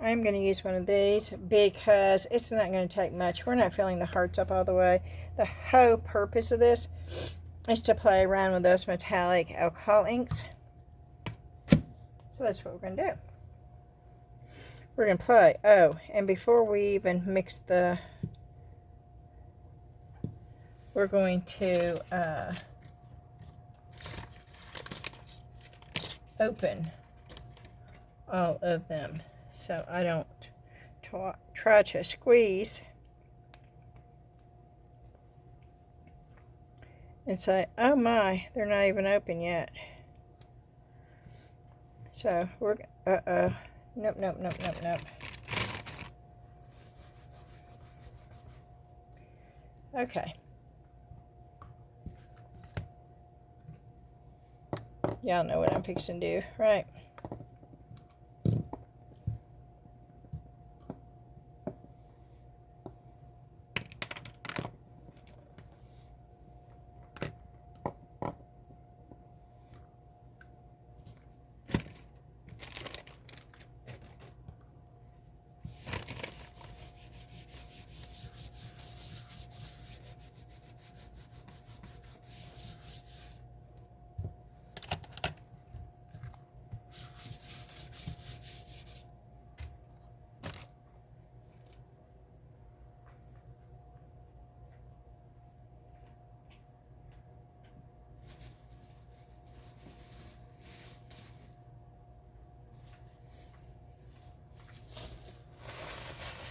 I'm going to use one of these because it's not going to take much. We're not filling the hearts up all the way. The whole purpose of this is to play around with those metallic alcohol inks. So that's what we're going to do. We're going to play. Oh, and before we even mix the... We're going to open all of them, so I don't try to squeeze and say, oh my, they're not even open yet. So we're, nope, nope, nope, nope, nope. Okay. Y'all know what I'm fixing to do, right?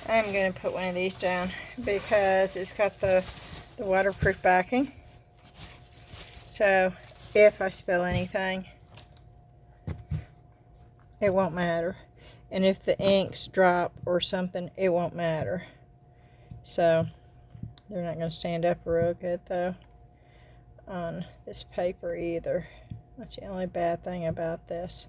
I'm going to put one of these down because it's got the waterproof backing. So if I spill anything, it won't matter. And if the inks drop or something, it won't matter. So they're not going to stand up real good though on this paper either. That's the only bad thing about this.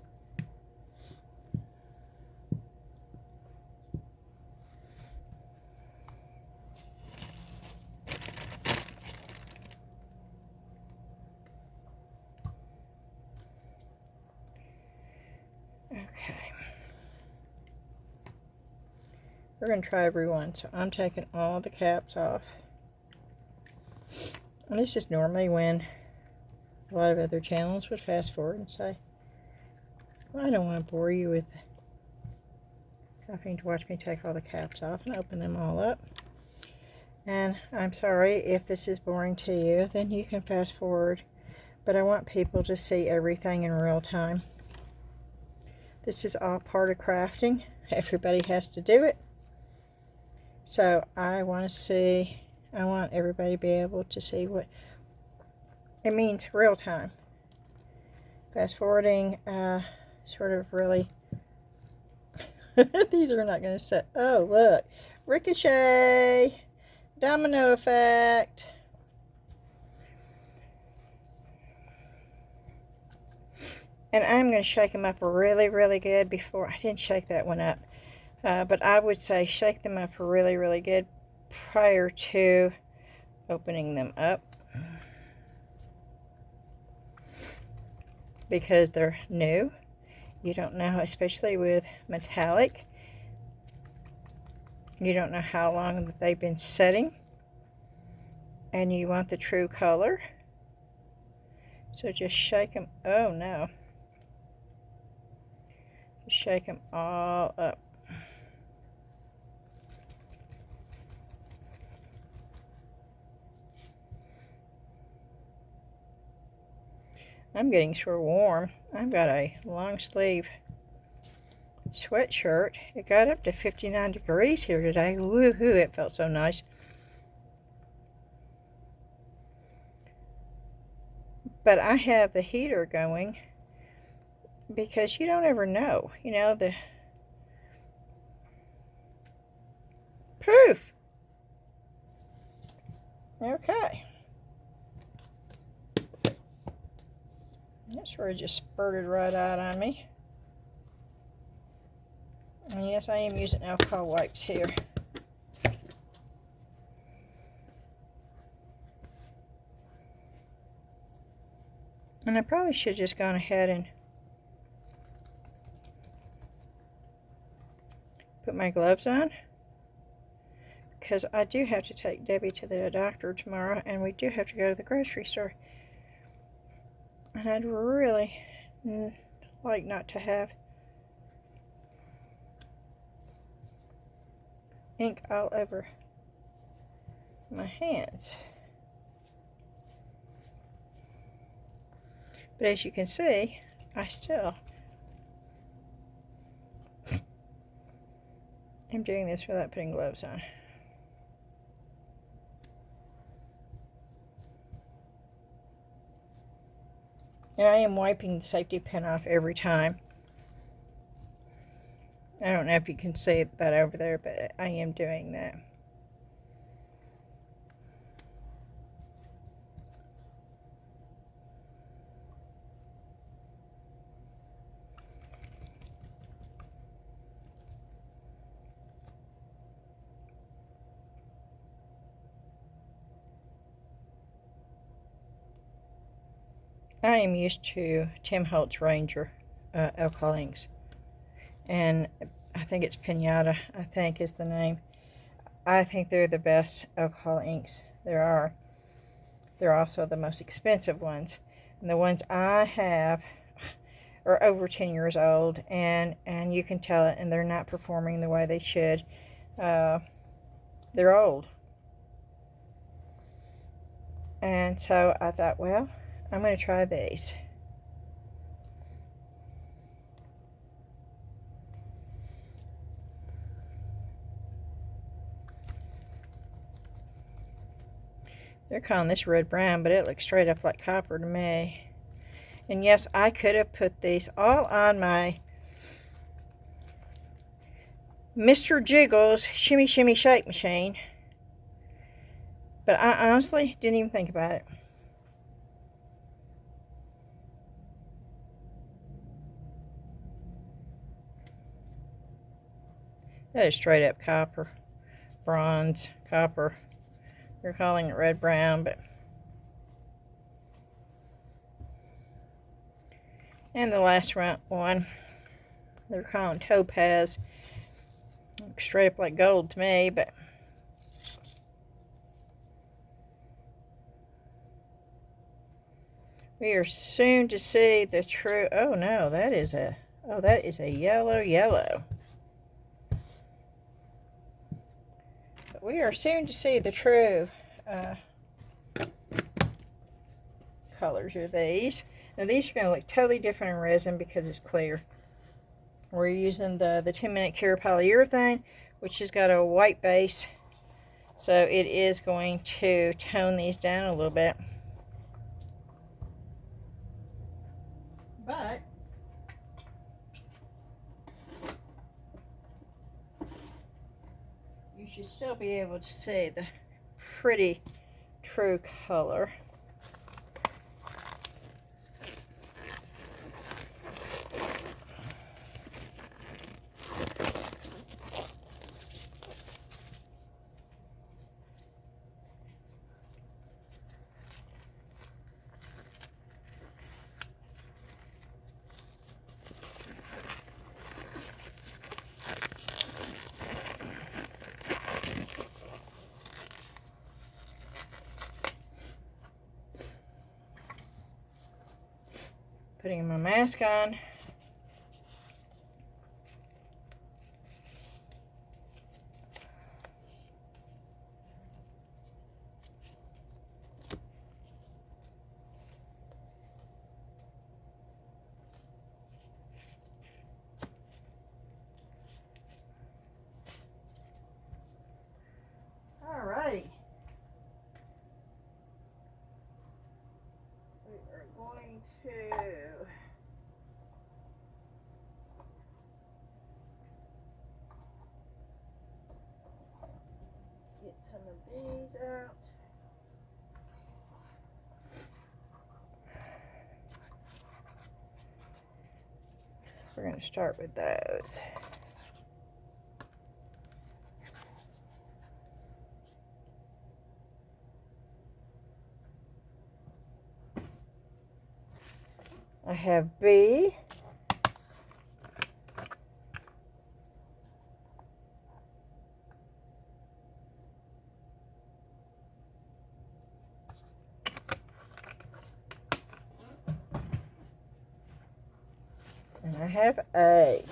We're going to try every one. So I'm taking all the caps off. And this is normally when a lot of other channels would fast forward and say, well, I don't want to bore you with having to watch me take all the caps off and open them all up. And I'm sorry if this is boring to you, then you can fast forward. But I want people to see everything in real time. This is all part of crafting. Everybody has to do it. So I want everybody to be able to see what it means real time. Fast forwarding, sort of really, these are not going to set, oh look, ricochet, domino effect. And I'm going to shake them up really, really good before, I didn't shake that one up. But I would say shake them up really, really good prior to opening them up. Because they're new. You don't know, especially with metallic, you don't know how long they've been setting. And you want the true color. So just shake them. Oh no. Just shake them all up. I'm getting sort of warm. I've got a long sleeve sweatshirt. It got up to 59 degrees here today. Woohoo, it felt so nice. But I have the heater going because you don't ever know. You know, the proof. Okay. That sort of just spurted right out on me. And yes, I am using alcohol wipes here. And I probably should have just gone ahead and put my gloves on. Because I do have to take Debbie to the doctor tomorrow, and we do have to go to the grocery store. And I'd really like not to have ink all over my hands. But as you can see, I still am doing this without putting gloves on. And I am wiping the safety pin off every time. I don't know if you can see that over there, but I am doing that. I am used to Tim Holtz Ranger alcohol inks, and I think it's Pinata, I think is the name. I think they're the best alcohol inks there are. They're also the most expensive ones, and the ones I have are over 10 years old, and you can tell it, and they're not performing the way they should. They're old. And so I thought, well, I'm going to try these. They're calling this red brown, but it looks straight up like copper to me. And yes, I could have put these all on my Mr. Jiggles Shimmy Shimmy Shake machine. But I honestly didn't even think about it. That is straight up copper. Bronze, copper. They're calling it red brown, but... And the last one, they're calling topaz. Looks straight up like gold to me, but we are soon to see the true. Oh no, that is a yellow. But we are soon to see the true colors of these. Now these are going to look totally different in resin because it's clear. We're using the 10-minute Cure Polyurethane, which has got a white base, so it is going to tone these down a little bit. But you should still be able to see the pretty true color. Putting my mask on. Alrighty. We are going to get some of these out. We're going to start with those. I have B. And I have A.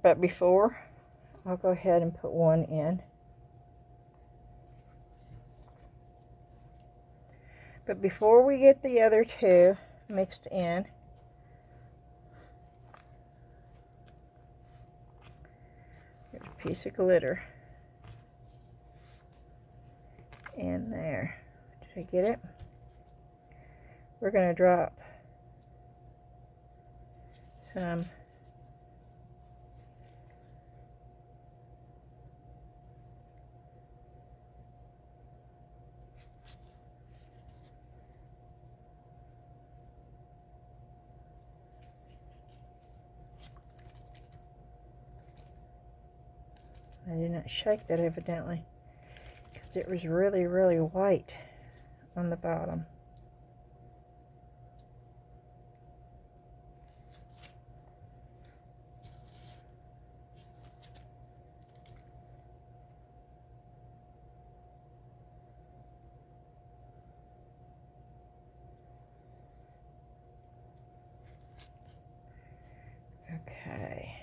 But before, I'll go ahead and put one in. But before we get the other two mixed in, there's a piece of glitter in there. Did I get it? We're going to drop some I did not shake that evidently because it was really, really white on the bottom. Okay.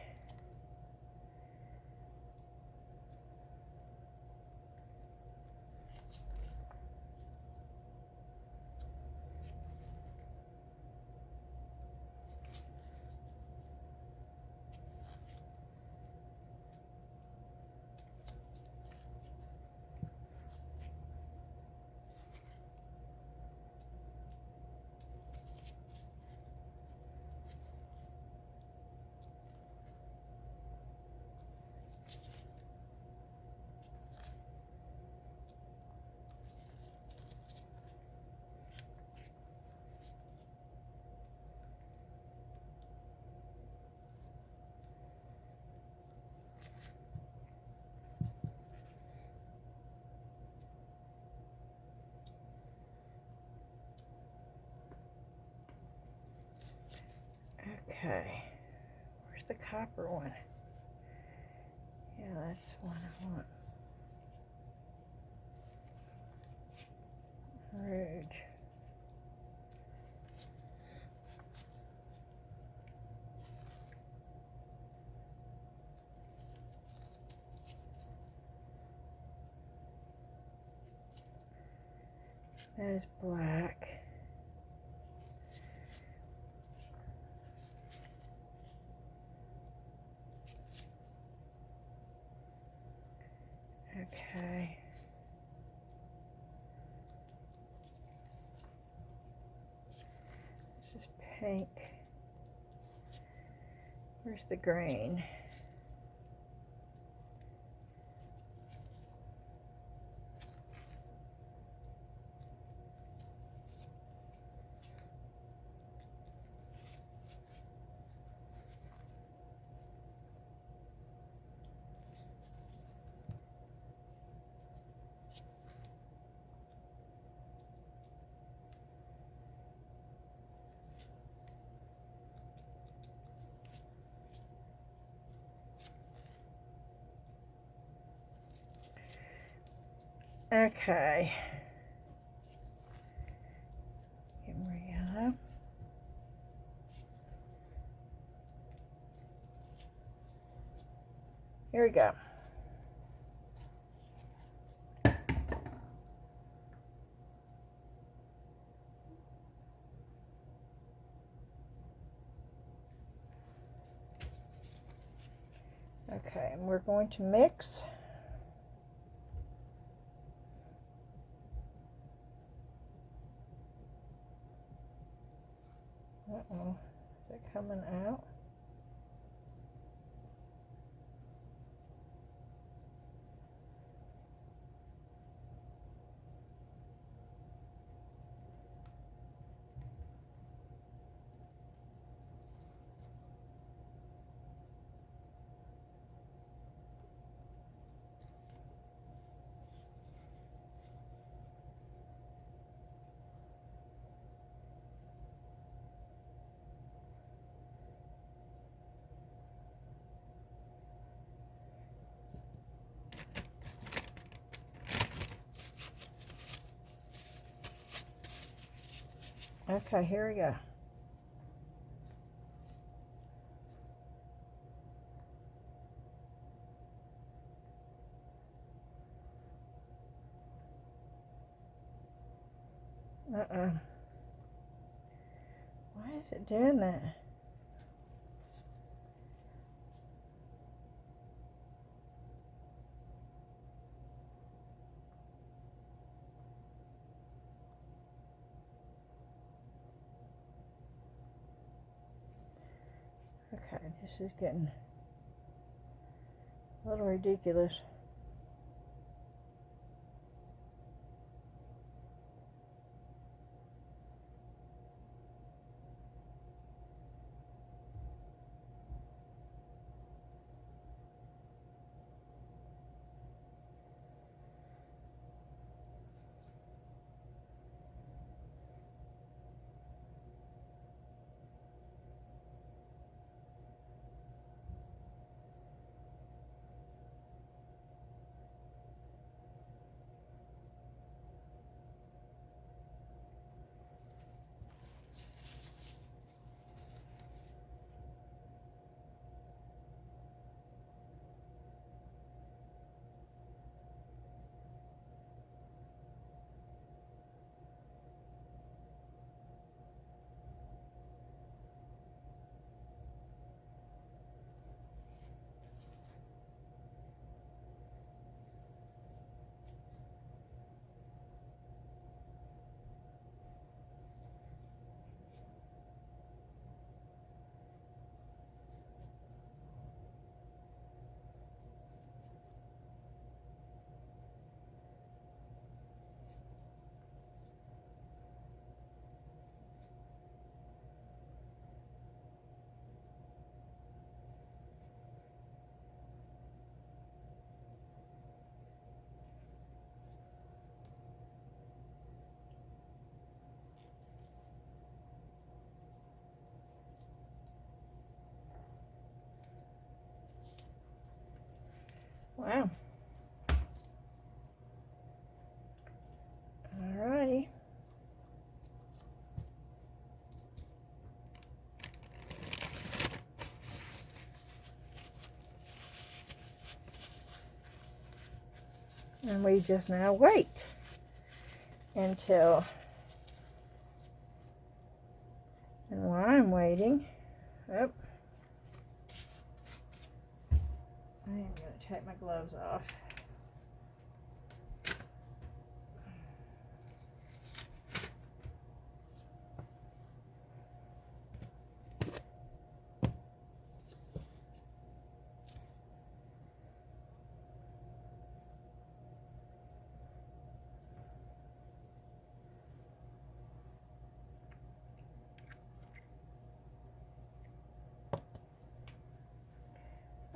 the copper one? Yeah, that's the one I want. Rouge. That is black. Okay. This is pink. Where's the green? Okay. Get more yellow. Here we go. Okay, and we're going to mix. Uh-oh, is it coming out? Okay, here we go. Uh-uh. Why is it doing that? Okay, this is getting a little ridiculous. Wow. Alrighty. And we just now wait until, and while I'm waiting, oh, I am going to take my gloves off.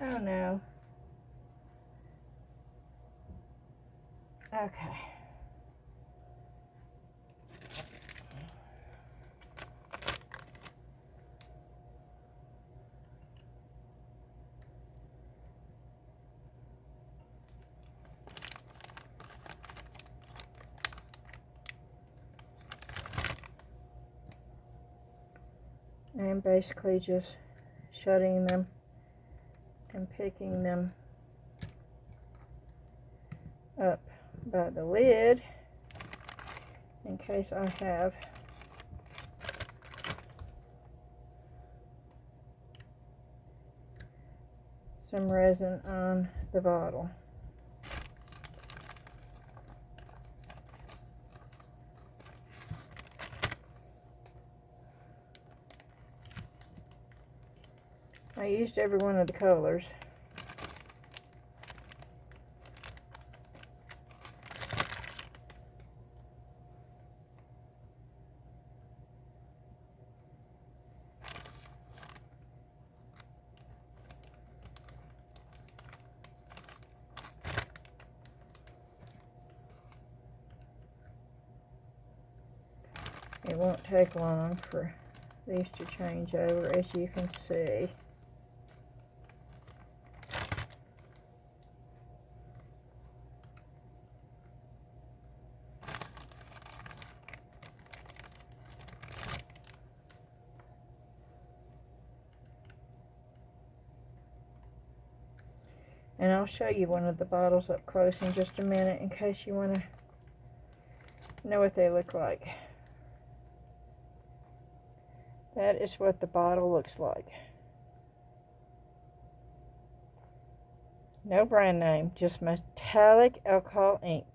Oh no. Okay. I'm basically just shutting them and picking them up by the lid in case I have some resin on the bottle. I used every one of the colors. It won't take long for these to change over, as you can see. And I'll show you one of the bottles up close in just a minute in case you want to know what they look like. That is what the bottle looks like. No brand name, just metallic alcohol ink.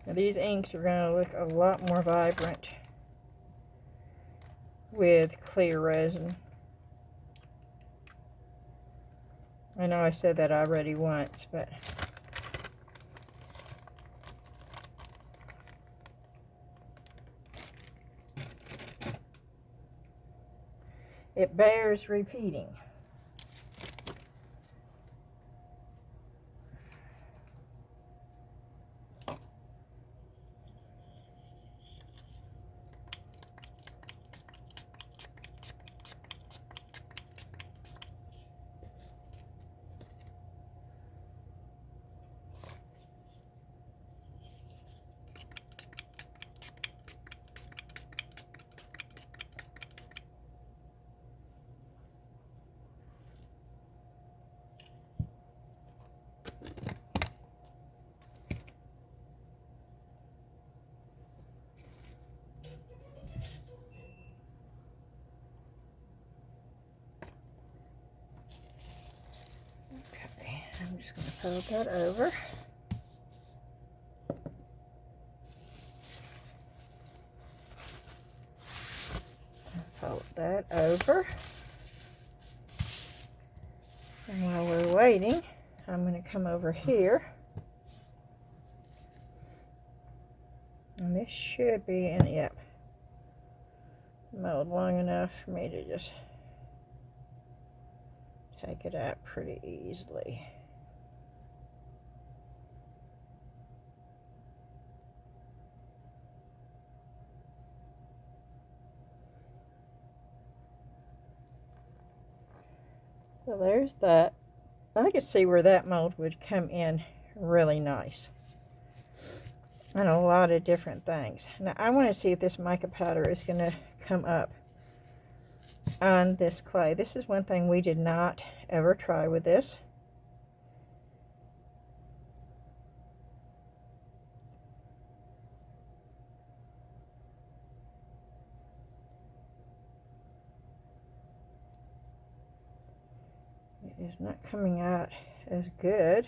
Now these inks are going to look a lot more vibrant with clear resin. I know I said that already once, but it bears repeating. I'm just going to fold that over. Fold that over. And while we're waiting, I'm going to come over here. And this should be in, yep, mold long enough for me to just take it out pretty easily. So there's that. I could see where that mold would come in really nice. And a lot of different things. Now I want to see if this mica powder is going to come up on this clay. This is one thing we did not ever try with this. It is not coming out as good.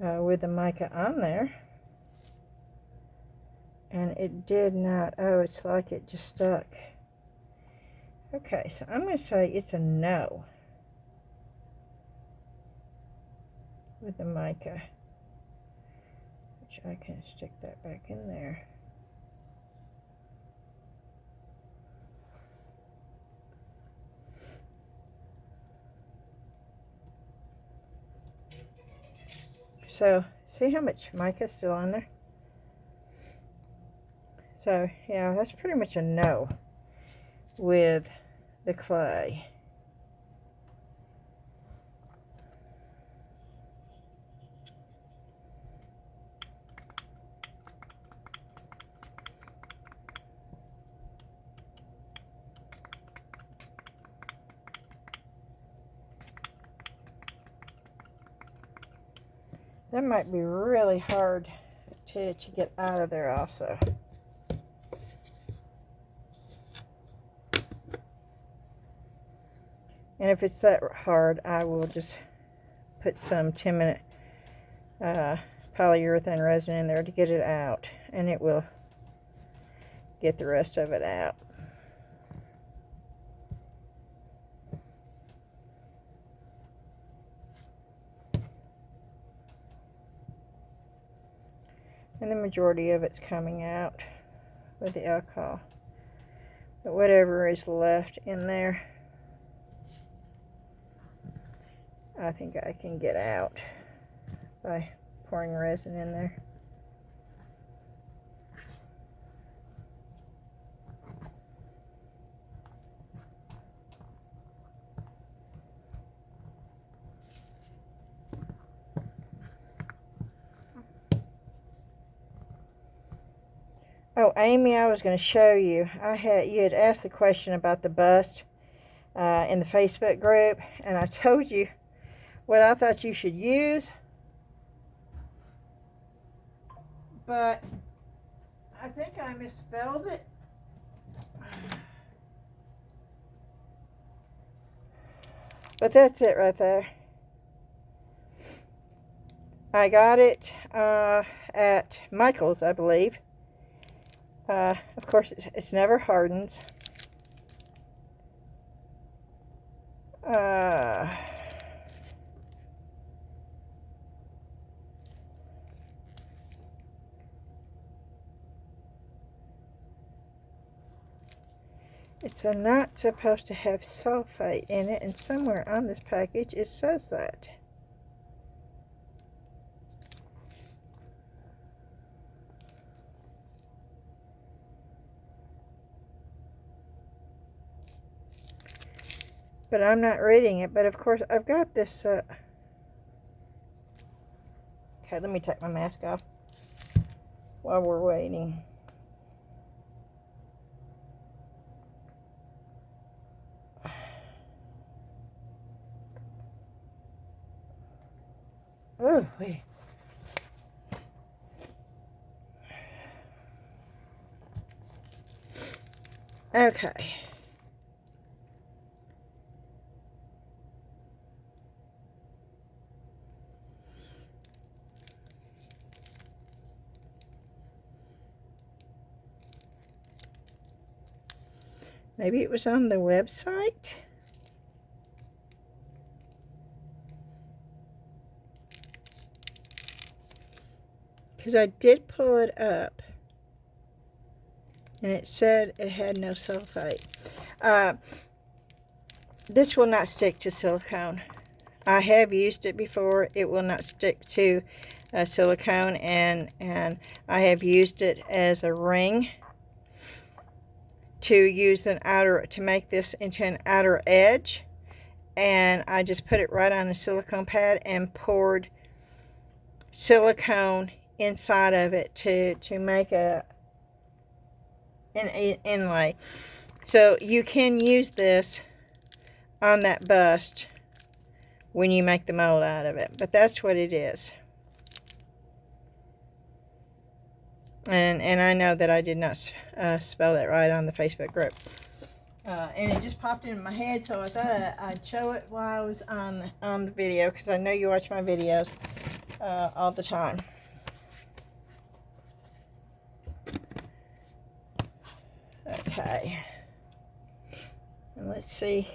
With the mica on there. And it did not, oh, it's like it just stuck. Okay, so I'm going to say it's a no with the mica, which I can stick that back in there. So, see how much mica is still on there? So, yeah, that's pretty much a no with the clay. That might be really hard to get out of there also. And if it's that hard, I will just put some Temu polyurethane resin in there to get it out. And it will get the rest of it out. And the majority of it's coming out with the alcohol. But whatever is left in there, I think I can get out by pouring resin in there. Oh, Amy, I was going to show you. You had asked the question about the bust in the Facebook group, and I told you what I thought you should use. But I think I misspelled it. But that's it right there. I got it at Michael's, I believe. Of course, it's never hardens. It's not supposed to have sulfate in it, and somewhere on this package it says that. But I'm not reading it. But of course, I've got this. Okay, let me take my mask off while we're waiting. Oh, wait. Okay. Maybe it was on the website. Because I did pull it up. And it said it had no sulfate. This will not stick to silicone. I have used it before. It will not stick to silicone, and I have used it as a ring to use an outer, to make this into an outer edge. And I just put it right on a silicone pad and poured silicone inside of it to make an inlay. So you can use this on that bust when you make the mold out of it, but that's what it is. And I know that I did not spell that right on the Facebook group, and it just popped into my head, so I thought I'd show it while I was on the video, because I know you watch my videos all the time. Okay, and let's see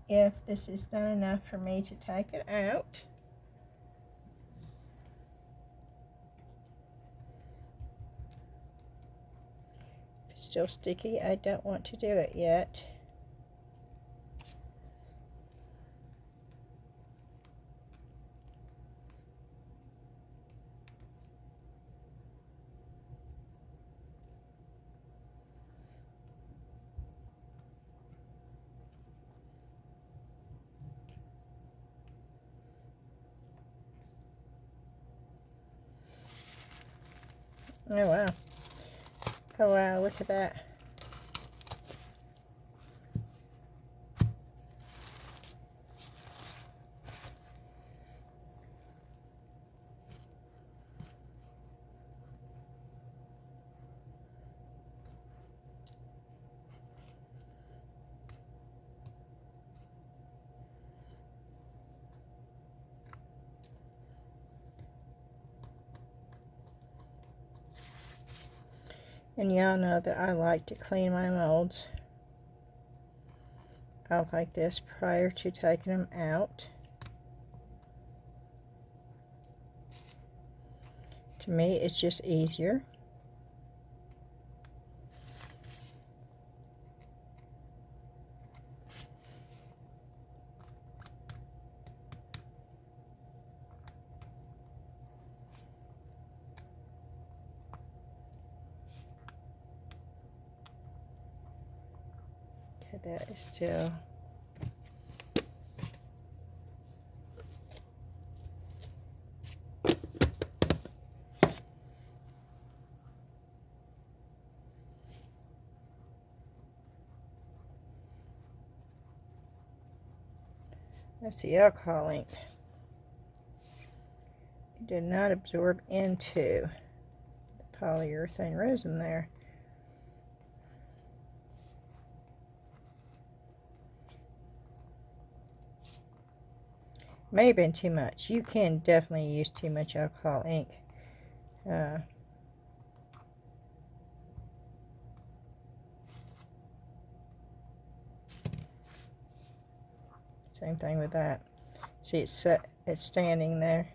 if this is done enough for me to take it out. If it's still sticky, I don't want to do it yet. Oh wow. Oh wow, look at that. And y'all know that I like to clean my molds out like this prior to taking them out. To me, it's just easier. Okay, that is still... That's the alcohol ink. It did not absorb into the polyurethane resin there. May have been too much. You can definitely use too much alcohol ink. Same thing with that. See, it's set, it's standing there.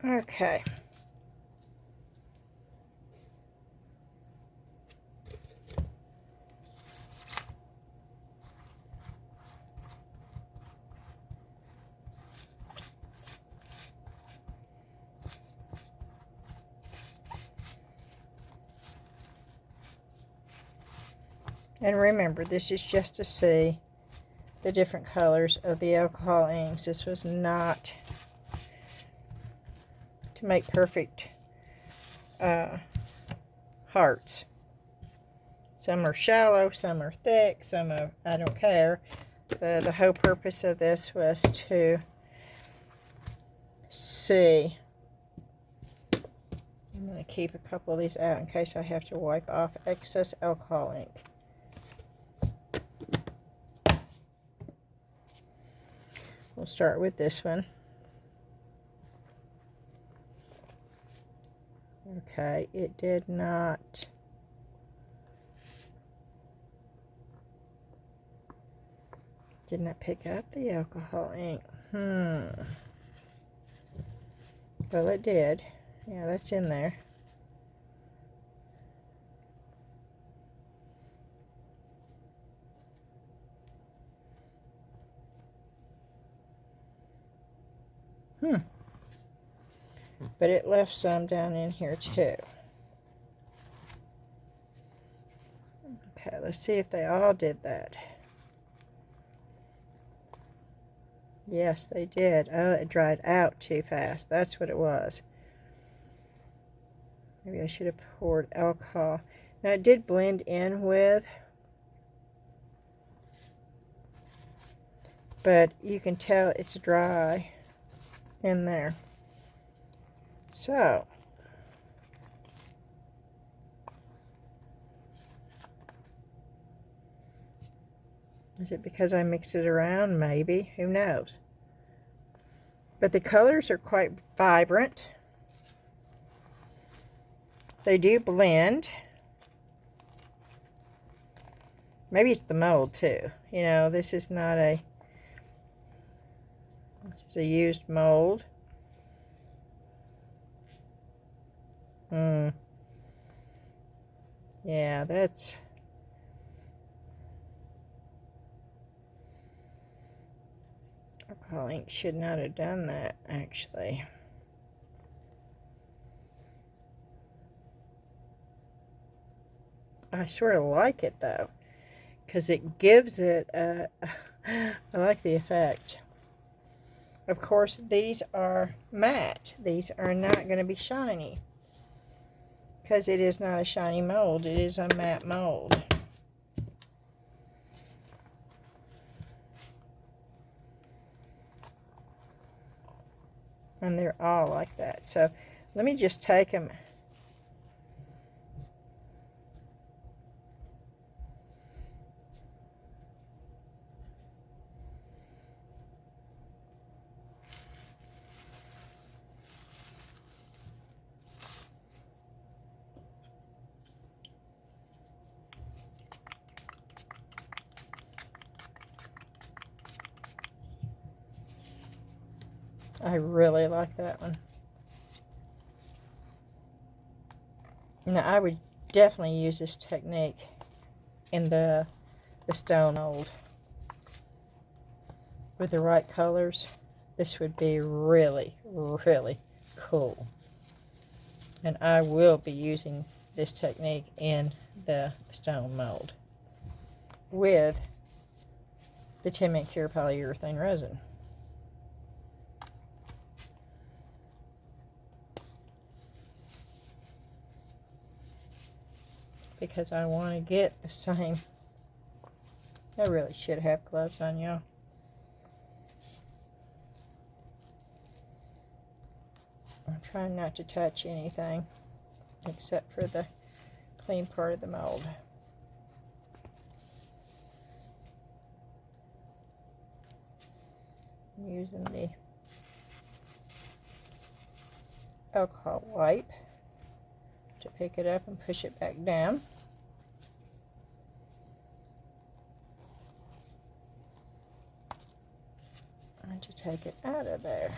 Okay. And remember, this is just to see the different colors of the alcohol inks. This was not to make perfect hearts. Some are shallow, some are thick, some are, I don't care. The whole purpose of this was to see. I'm going to keep a couple of these out in case I have to wipe off excess alcohol ink. We'll start with this one. Okay, it did not pick up the alcohol ink. Well, it did. Yeah, that's in there. But it left some down in here too. Okay, let's see if they all did that. Yes, they did. Oh, it dried out too fast. That's what it was. Maybe I should have poured alcohol. Now, it did blend in with, but you can tell it's dry in there. So, is it because I mixed it around? Maybe. Who knows? But the colors are quite vibrant. They do blend. Maybe it's the mold too. You know, this is not a, this is a used mold. Yeah, that's, alcohol ink should not have done that, actually. I sort of like it though, because it gives it a, I like the effect. Of course, these are matte. These are not going to be shiny, because it is not a shiny mold. It is a matte mold. And they're all like that. So let me just take them. I really like that one. Now, I would definitely use this technique in the stone mold. With the right colors, this would be really, really cool. And I will be using this technique in the stone mold with the Temu Cure Polyurethane Resin. Because I want to get the same. I really should have gloves on, y'all. I'm trying not to touch anything except for the clean part of the mold. I'm using the alcohol wipe to pick it up and push it back down. And to take it out of there.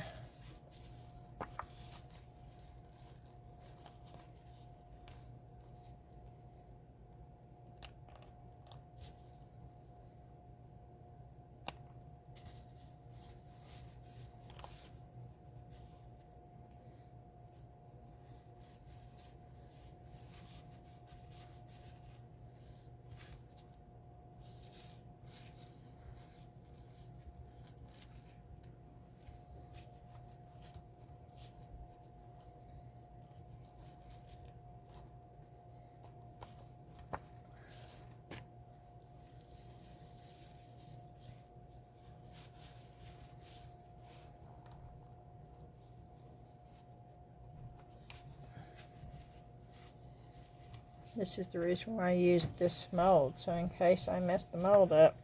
This is the reason why I used this mold, so in case I messed the mold up,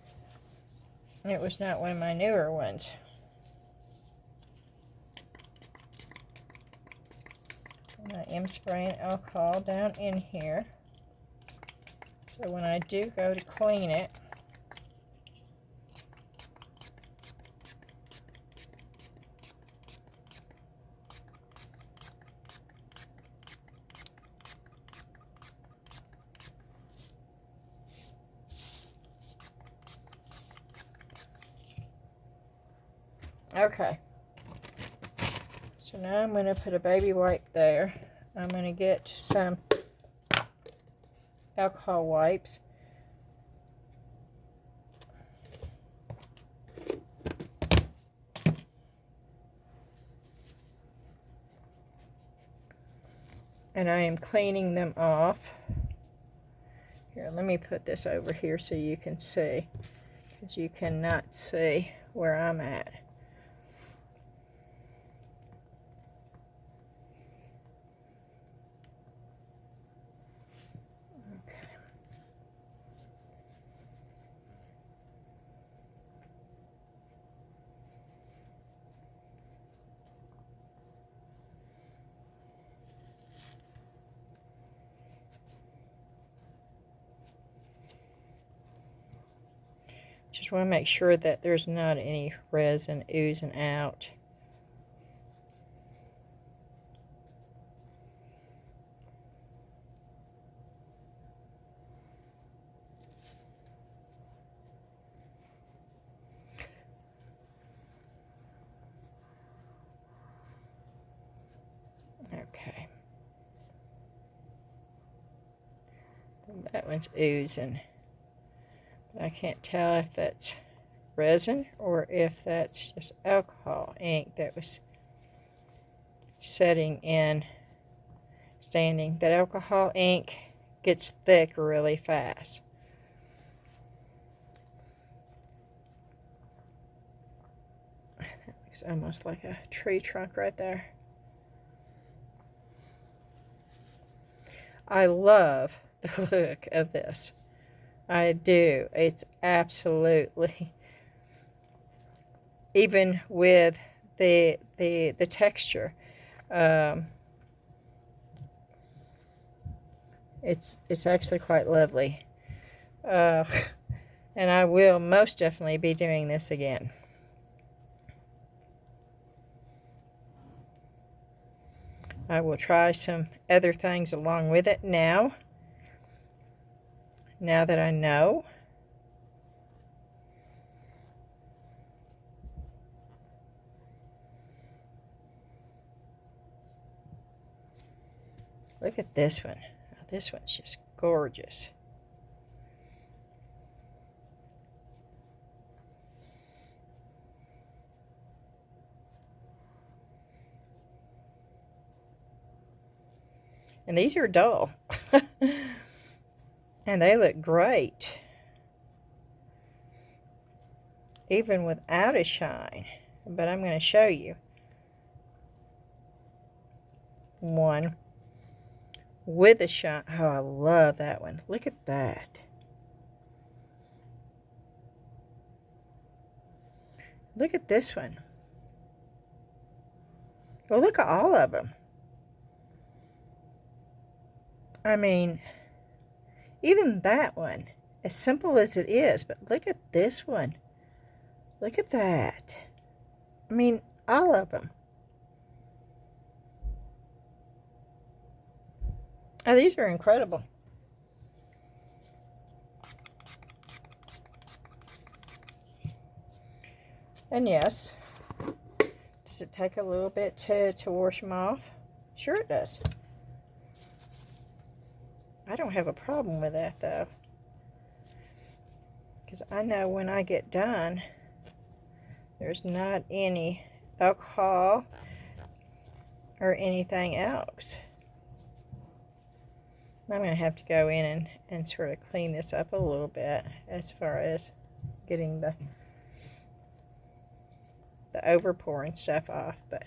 it was not one of my newer ones. And I am spraying alcohol down in here, so when I do go to clean it, okay. So now I'm going to put a baby wipe there. I'm going to get some alcohol wipes. And I am cleaning them off. Here, let me put this over here so you can see, because you cannot see where I'm at. Just want to make sure that there's not any resin oozing out. Okay. That one's oozing. I can't tell if that's resin or if that's just alcohol ink that was setting in, standing. That alcohol ink gets thick really fast. That looks almost like a tree trunk right there. I love the look of this. I do. It's absolutely, even with the texture, it's actually quite lovely. And I will most definitely be doing this again. I will try some other things along with it now that I know. Look at this one. Oh, this one's just gorgeous. And these are dull. And they look great, even without a shine. But I'm going to show you one with a shine. Oh, I love that one. Look at that. Look at this one. Well, look at all of them. I mean, even that one, as simple as it is, but look at this one. Look at that. I mean, all of them. Oh, these are incredible. And yes, does it take a little bit to wash them off? Sure it does. I don't have a problem with that though, because I know when I get done, there's not any alcohol or anything else. I'm going to have to go in and sort of clean this up a little bit as far as getting the overpouring stuff off, but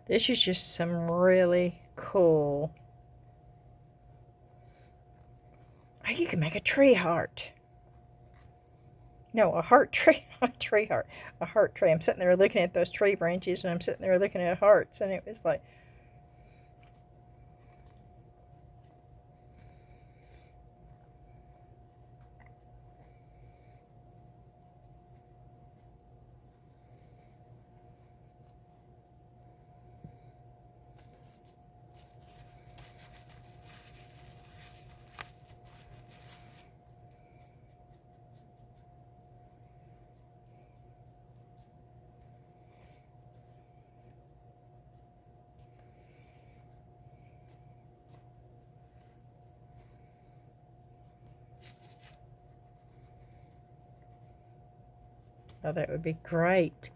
This is just some really cool. Oh, you can make a tree heart. No, a heart tree. A tree heart. A heart tree. I'm sitting there looking at those tree branches, and I'm sitting there looking at hearts, and it was like, oh, that would be great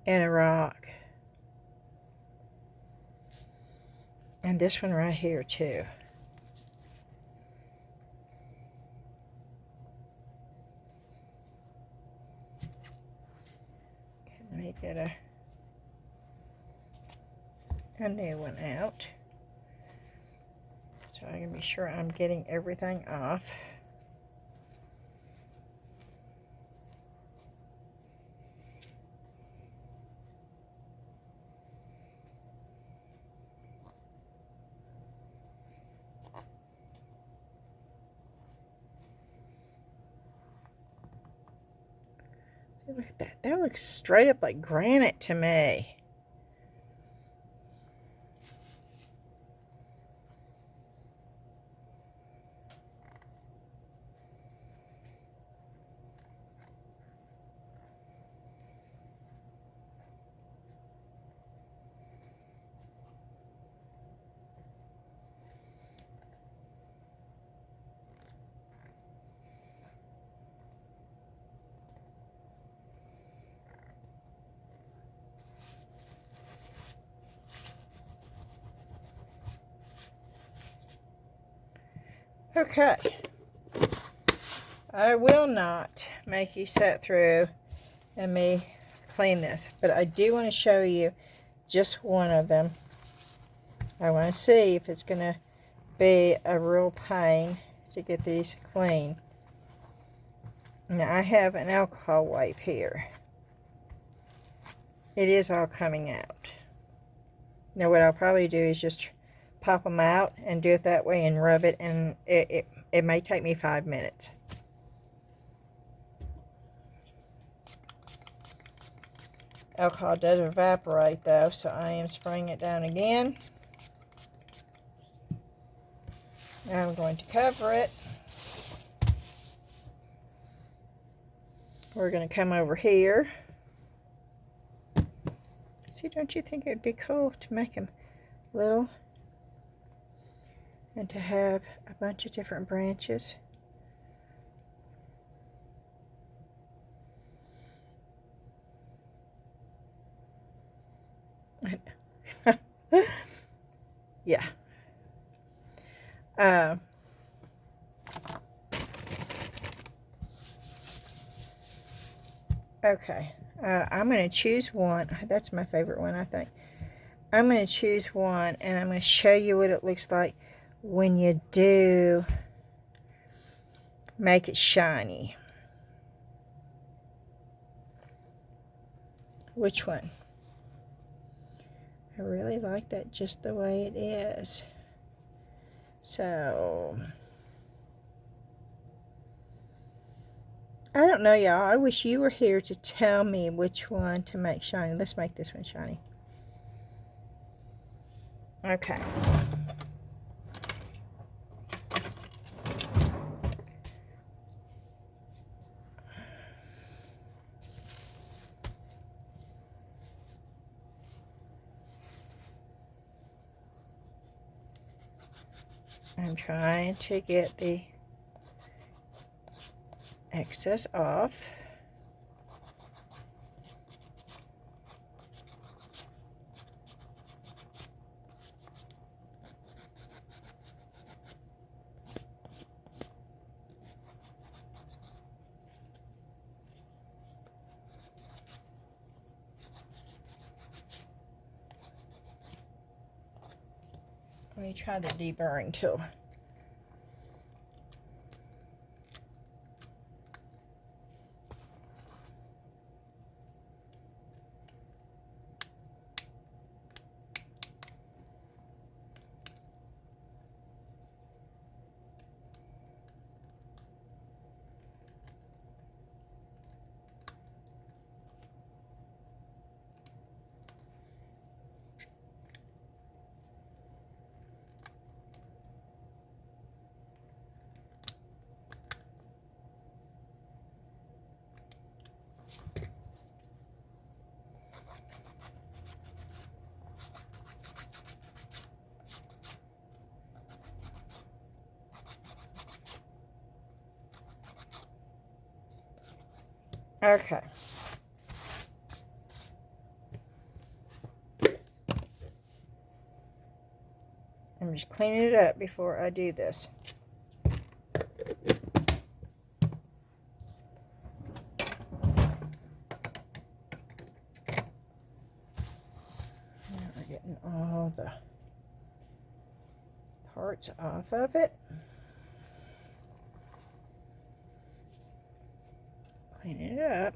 in a rock. And this one right here, too. Let me get a new one out. So I can be sure I'm getting everything off. Look at that. That looks straight up like granite to me. Okay. I will not make you sit through and me clean this, but I do want to show you just one of them. I want to see if it's going to be a real pain to get these clean. Now I have an alcohol wipe here. It is all coming out. Now what I'll probably do is just pop them out and do it that way and rub it, and it may take me 5 minutes. Alcohol does evaporate though, so I am spraying it down again. Now I'm going to cover it. We're going to come over here. See, don't you think it would be cool to make them little and to have a bunch of different branches? Yeah. Okay. I'm going to choose one. That's my favorite one, I think. I'm going to choose one, and I'm going to show you what it looks like when you do make it shiny. Which one? I really like that just the way it is. So, I don't know, y'all. I wish you were here to tell me which one to make shiny. Let's make this one shiny. Okay. I'm trying to get the excess off. Let me try the deburring tool. Okay. I'm just cleaning it up before I do this. Now we're getting all the parts off of it. Cleaning it up.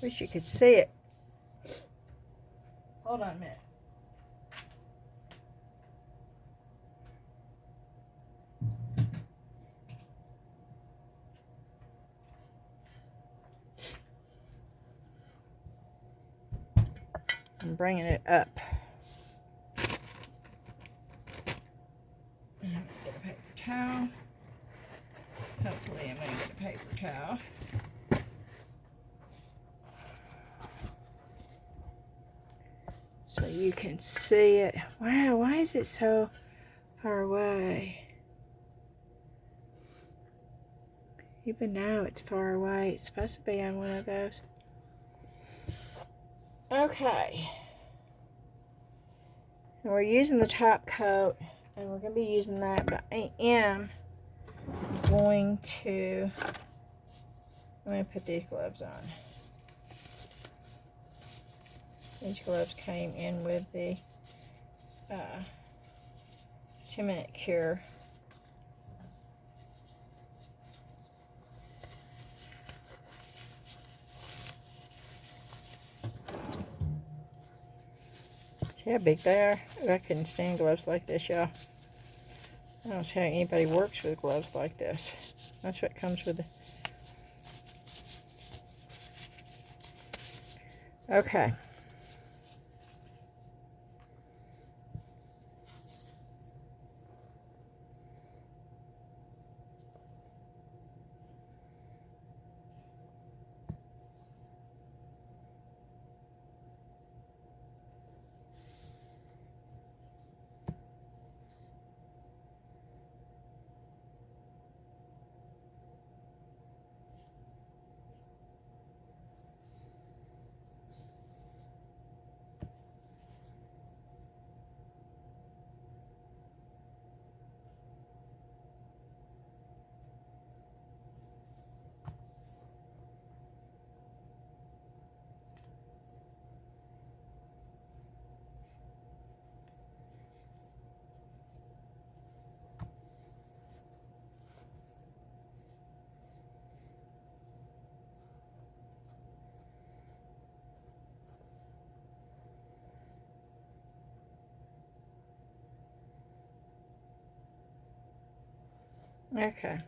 Wish you could see it. Hold on a minute. I'm bringing it up. I'm going to get a paper towel. Hopefully I'm going to get a paper towel. So you can see it. Wow, why is it so far away? Even now it's far away. It's supposed to be on one of those. Okay. And we're using the top coat, and we're going to be using that, but I am going to, I'm going to put these gloves on. These gloves came in with the 2-minute cure. See how big they are? I couldn't stand gloves like this, y'all. I don't see how anybody works with gloves like this. That's what comes with it. Okay. Okay.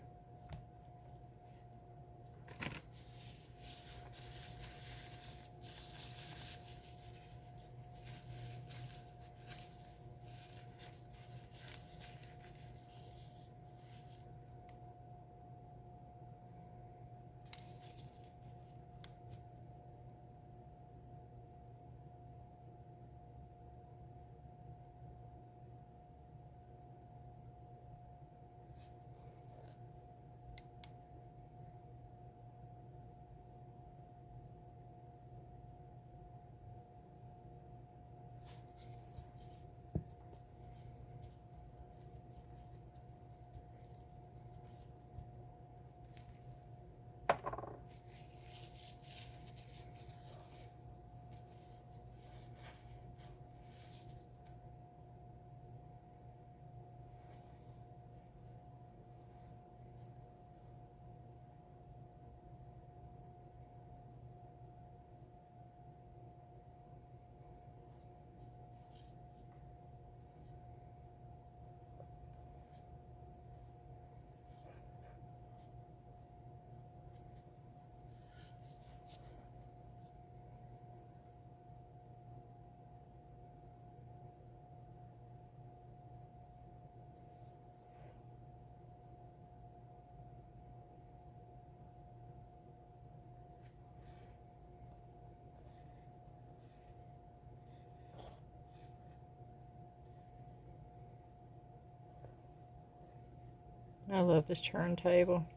I love this turntable.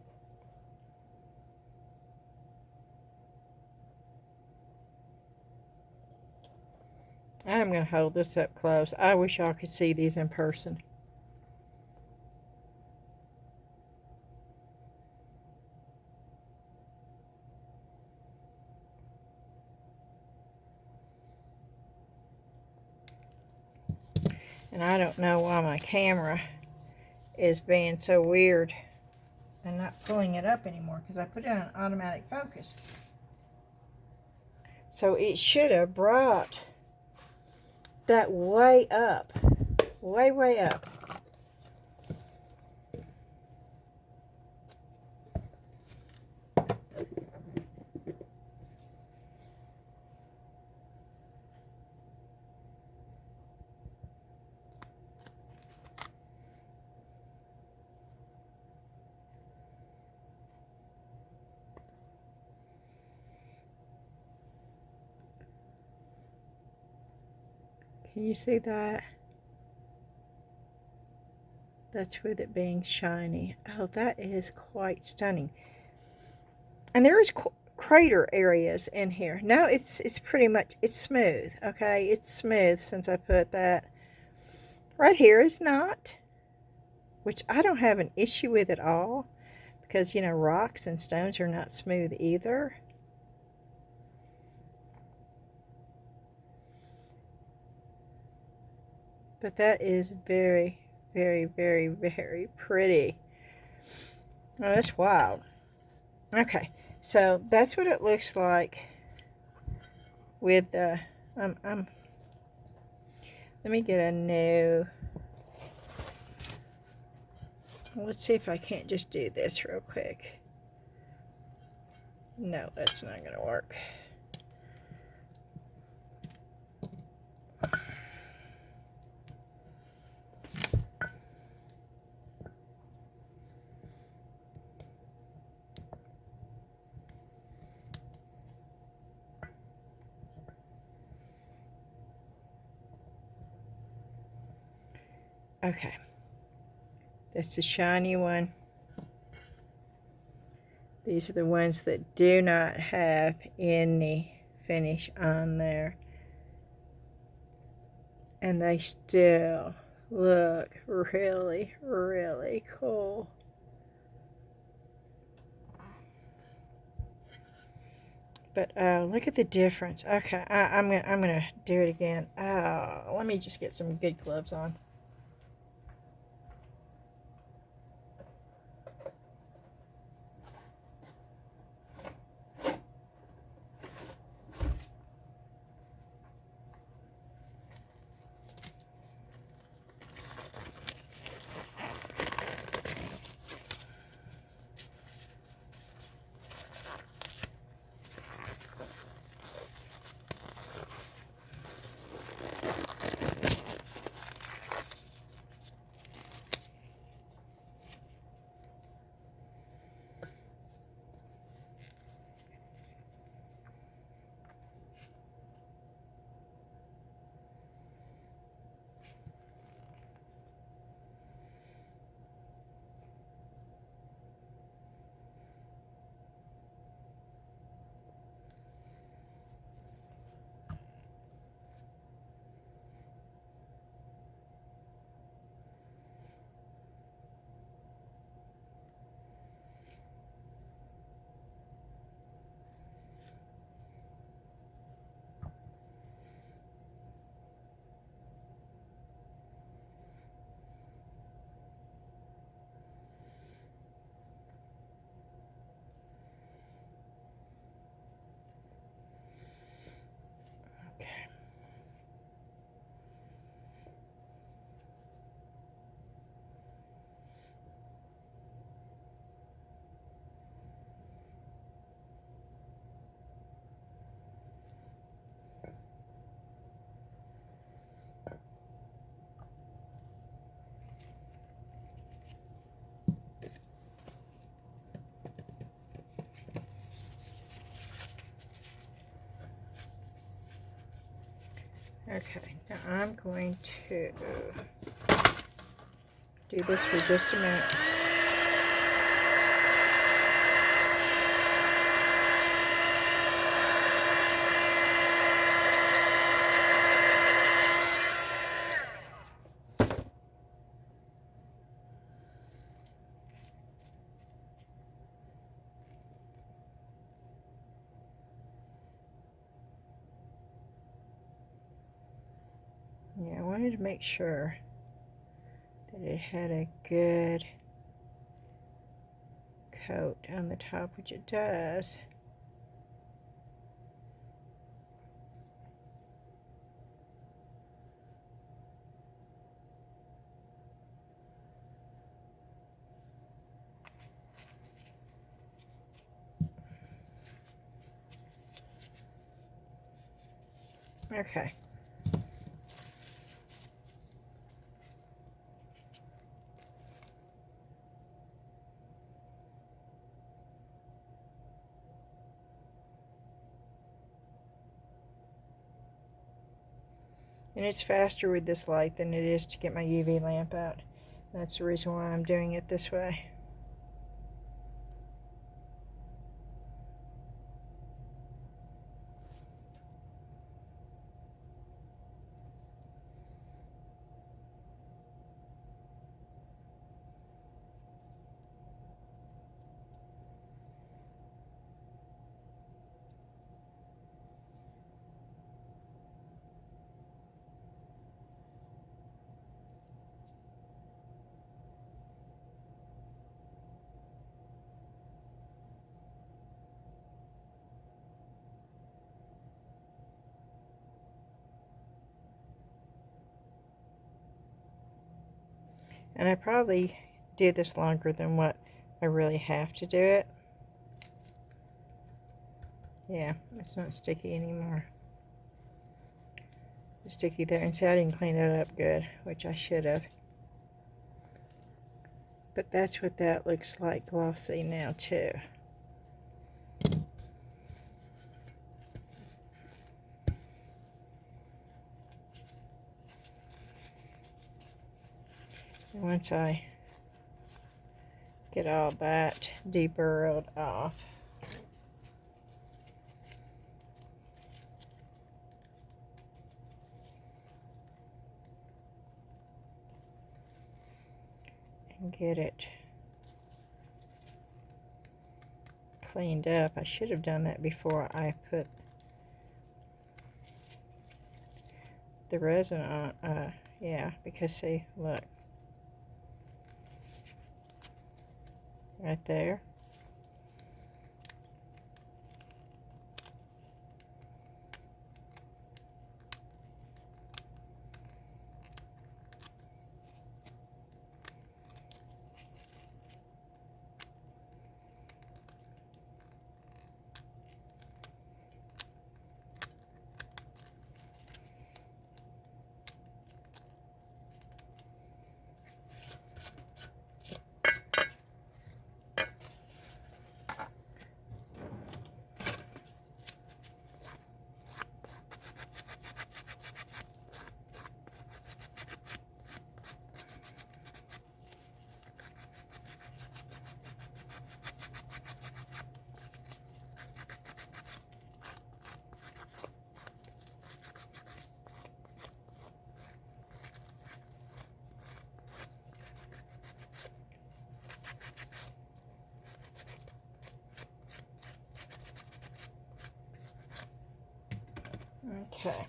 I'm going to hold this up close. I wish y'all could see these in person. And I don't know why my camera is being so weird and not pulling it up anymore, because I put it on automatic focus. So it should have brought that way up. Way, way up. Can you see that? That's with it being shiny. Oh, that is quite stunning. And there is crater areas in here. No, it's pretty much, it's smooth, okay? It's smooth since I put that. Right here is not, which I don't have an issue with at all, because, you know, rocks and stones are not smooth either. But that is very, very, very, very pretty. Oh, that's wild. Okay, so that's what it looks like with the, let me get a new, let's see if I can't just do this real quick. No, that's not going to work. Okay, that's the shiny one. These are the ones that do not have any finish on there. And they still look really, really cool. But look at the difference. Okay, I'm gonna do it again. Let me just get some good gloves on. Okay, now I'm going to do this for just a minute. wanted to make sure that it had a good coat on the top, which it does. Okay. And it's faster with this light than it is to get my UV lamp out. That's the reason why I'm doing it this way. And I probably do this longer than what I really have to do it. Yeah, it's not sticky anymore. It's sticky there. And see, I didn't clean that up good, which I should have. But that's what that looks like glossy now too. And once I get all that deburrowed off, and get it cleaned up. I should have done that before I put the resin on. Yeah, because see, look. Right there. Okay.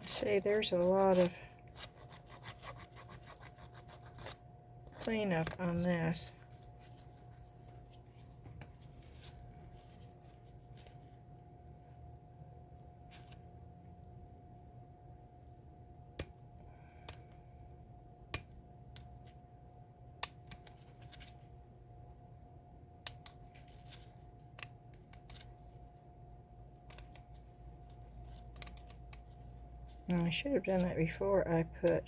See, there's a lot of cleanup on this. Now, I should have done that before I put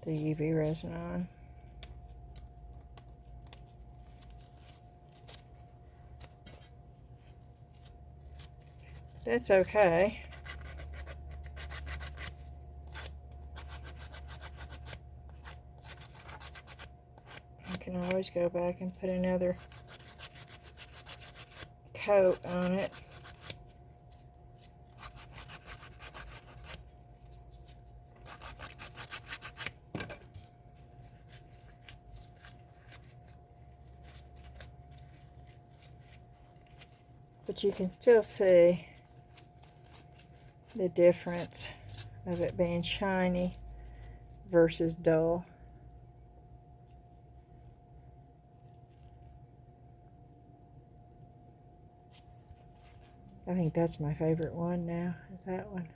the UV resin on. that's okay. I can always go back and put another coat on it. But you can still see the difference of it being shiny versus dull. I think that's my favorite one now, is that one.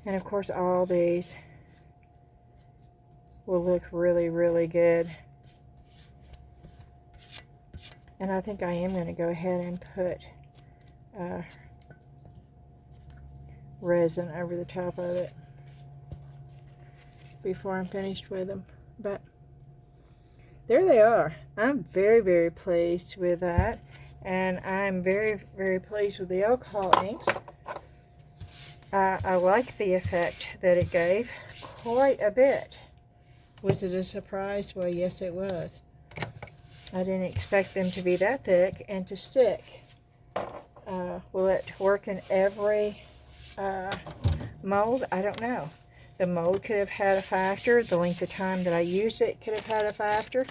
And of course all these will look really, really good. And I think I am going to go ahead and put resin over the top of it before I'm finished with them. But there they are. I'm very, very pleased with that. And I'm very, very pleased with the alcohol inks. I like the effect that it gave quite a bit. Was it a surprise? Well, yes, it was. I didn't expect them to be that thick and to stick. Will it work in every mold? I don't know. The mold could have had a factor. The length of time that I used it could have had a factor.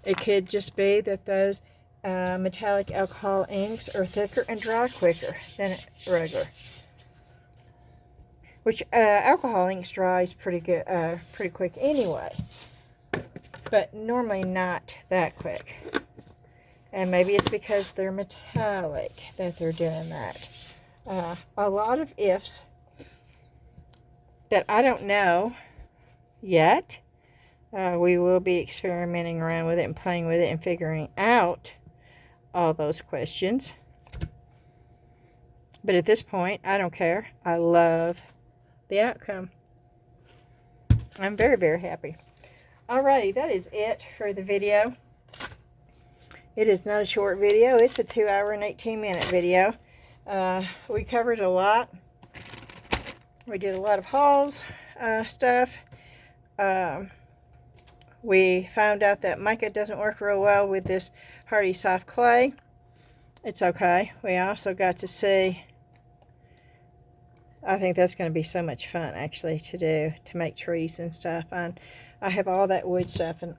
It could just be that those metallic alcohol inks are thicker and dry quicker than regular. Which alcohol inks dries pretty good, pretty quick anyway. But normally not that quick. And maybe it's because they're metallic that they're doing that. A lot of ifs that I don't know yet. We will be experimenting around with it and playing with it and figuring out all those questions. But at this point, I don't care. I love the outcome. I'm very, very happy. Alrighty, that is it for the video. It is not a short video. It's a 2 hour and 18 minute video. We covered a lot. We did a lot of hauls stuff. We found out that mica doesn't work real well with this hardy soft clay. It's okay. We also got to see, I think that's going to be so much fun actually to do, to make trees and stuff. And I have all that wood stuff and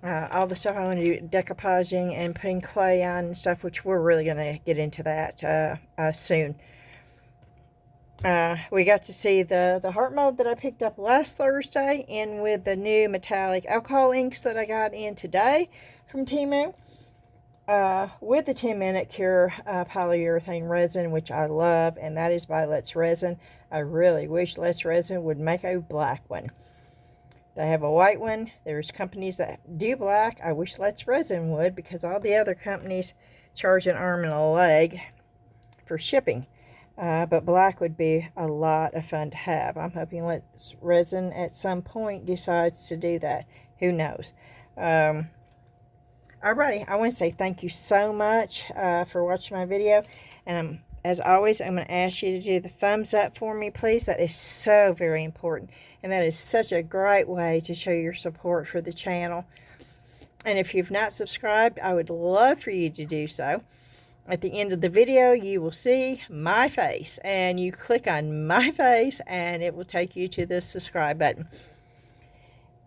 all the stuff I want to do, decoupaging and putting clay on and stuff, which we're really going to get into that soon. We got to see the heart mold that I picked up last Thursday in with the new metallic alcohol inks that I got in today from Temu. With the 10-minute Cure Polyurethane Resin, which I love, and that is by Let's Resin. I really wish Let's Resin would make a black one. They have a white one. There's companies that do black. I wish Let's Resin would, because all the other companies charge an arm and a leg for shipping. But black would be a lot of fun to have. I'm hoping Let's Resin at some point decides to do that. Who knows? Alrighty, I want to say thank you so much for watching my video. And as always, I'm going to ask you to do the thumbs up for me, please. That is so very important. And that is such a great way to show your support for the channel. And if you've not subscribed, I would love for you to do so. At the end of the video, you will see my face. And you click on my face, and it will take you to the subscribe button.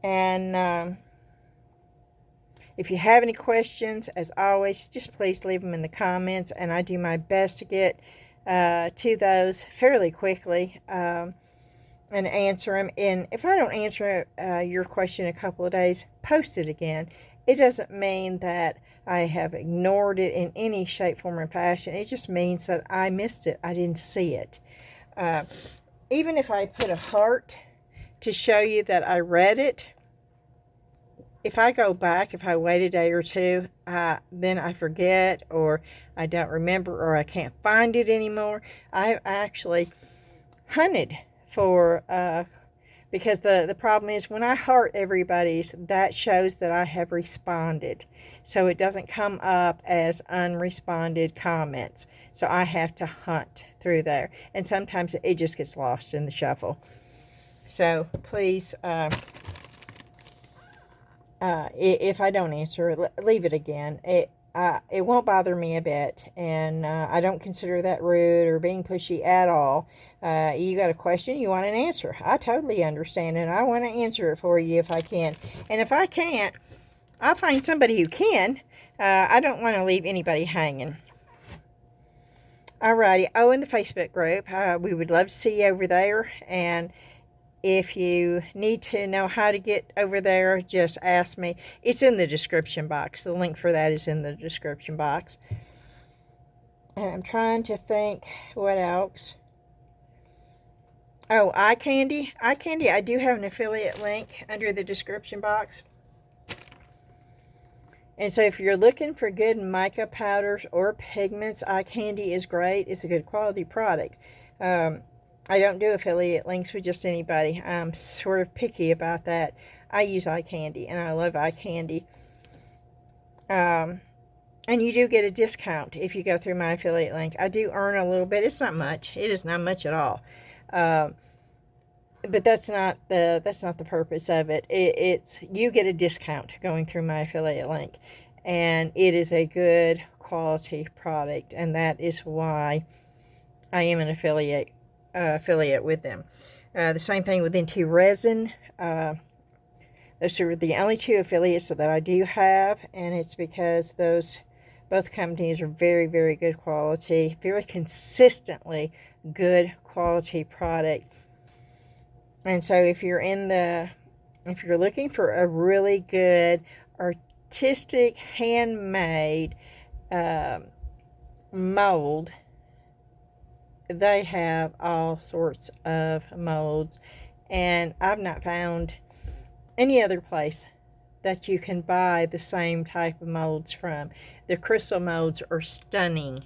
And if you have any questions, as always, just please leave them in the comments. And I do my best to get to those fairly quickly and answer them. And if I don't answer your question in a couple of days, post it again. It doesn't mean that I have ignored it in any shape, form, or fashion. It just means that I missed it. I didn't see it. Even if I put a heart to show you that I read it, if I go back, if I wait a day or two, then I forget, or I don't remember, or I can't find it anymore. I actually hunted for because the problem is when I heart everybody's, that shows that I have responded. So it doesn't come up as unresponded comments. So I have to hunt through there. And sometimes it just gets lost in the shuffle. So please, if I don't answer, leave it again. It won't bother me a bit, and I don't consider that rude or being pushy at all. You got a question, you want an answer. I totally understand, and I want to answer it for you if I can. And if I can't, I'll find somebody who can. I don't want to leave anybody hanging. Alrighty. Oh, in the Facebook group, we would love to see you over there, and if you need to know how to get over there, just ask me. It's in the description box. The link for that is in the description box. And I'm trying to think what else. Oh, eye candy. Eye candy, I do have an affiliate link under the description box. And so if you're looking for good mica powders or pigments, eye candy is great. It's a good quality product. I don't do affiliate links with just anybody. I'm sort of picky about that. I use eye candy, and I love eye candy. And you do get a discount if you go through my affiliate link. I do earn a little bit. It's not much. It is not much at all. But that's not the purpose of it. It's you get a discount going through my affiliate link, and it is a good quality product, and that is why I am an affiliate with them. The same thing with Temu Resin. Those are the only two affiliates that I do have, and it's because both companies are very, very good quality, very consistently good quality product. And so if you're looking for a really good artistic handmade mold, they have all sorts of molds, and I've not found any other place that you can buy the same type of molds from. The crystal molds are stunning.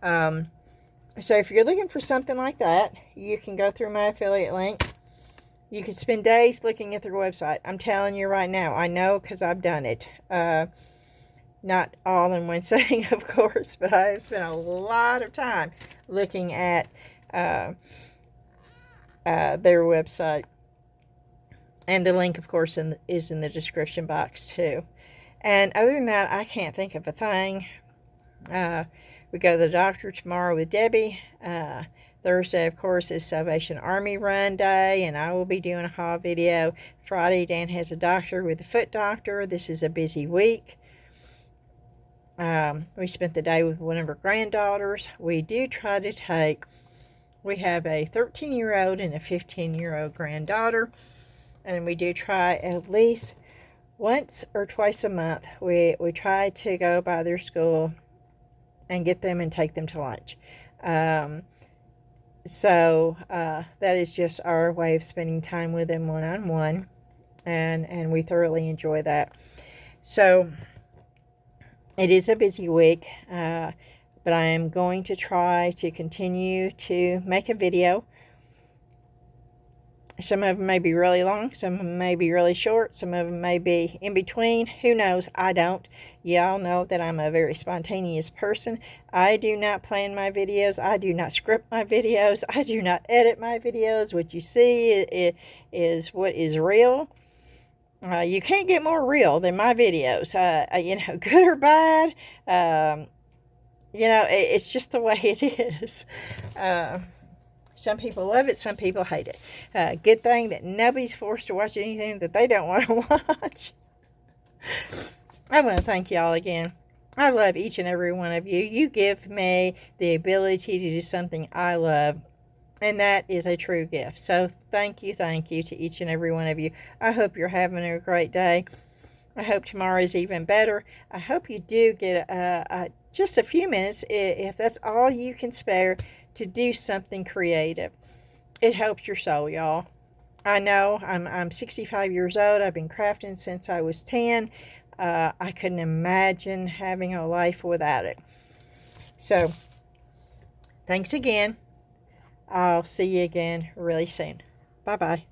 So if you're looking for something like that, you can go through my affiliate link. You can spend days looking at their website. I'm telling you right now, I know because I've done it. Not all in one setting, of course, but I've spent a lot of time looking at their website. And the link, of course, is in the description box, too. And other than that, I can't think of a thing. We go to the doctor tomorrow with Debbie. Thursday, of course, is Salvation Army Run Day, and I will be doing a haul video. Friday, Dan has a doctor with a foot doctor. This is a busy week. We spent the day with one of our granddaughters. We do try to take, we have a 13-year-old and a 15-year-old granddaughter, and we do try at least once or twice a month. We try to go by their school and get them and take them to lunch. So that is just our way of spending time with them one-on-one, and we thoroughly enjoy that. So it is a busy week, but I am going to try to continue to make a video. Some of them may be really long, some of them may be really short, some of them may be in between. Who knows? I don't. Y'all know that I'm a very spontaneous person. I do not plan my videos. I do not script my videos. I do not edit my videos. What you see is what is real. You can't get more real than my videos. Good or bad, it's just the way it is. Some people love it, some people hate it. Good thing that nobody's forced to watch anything that they don't want to watch. I want to thank y'all again. I love each and every one of you. You give me the ability to do something I love, and that is a true gift. So thank you to each and every one of you. I hope you're having a great day. I hope tomorrow is even better. I hope you do get just a few minutes, if that's all you can spare, to do something creative. It helps your soul, y'all. I know I'm 65 years old. I've been crafting since I was 10. I couldn't imagine having a life without it. So thanks again. I'll see you again really soon. Bye-bye.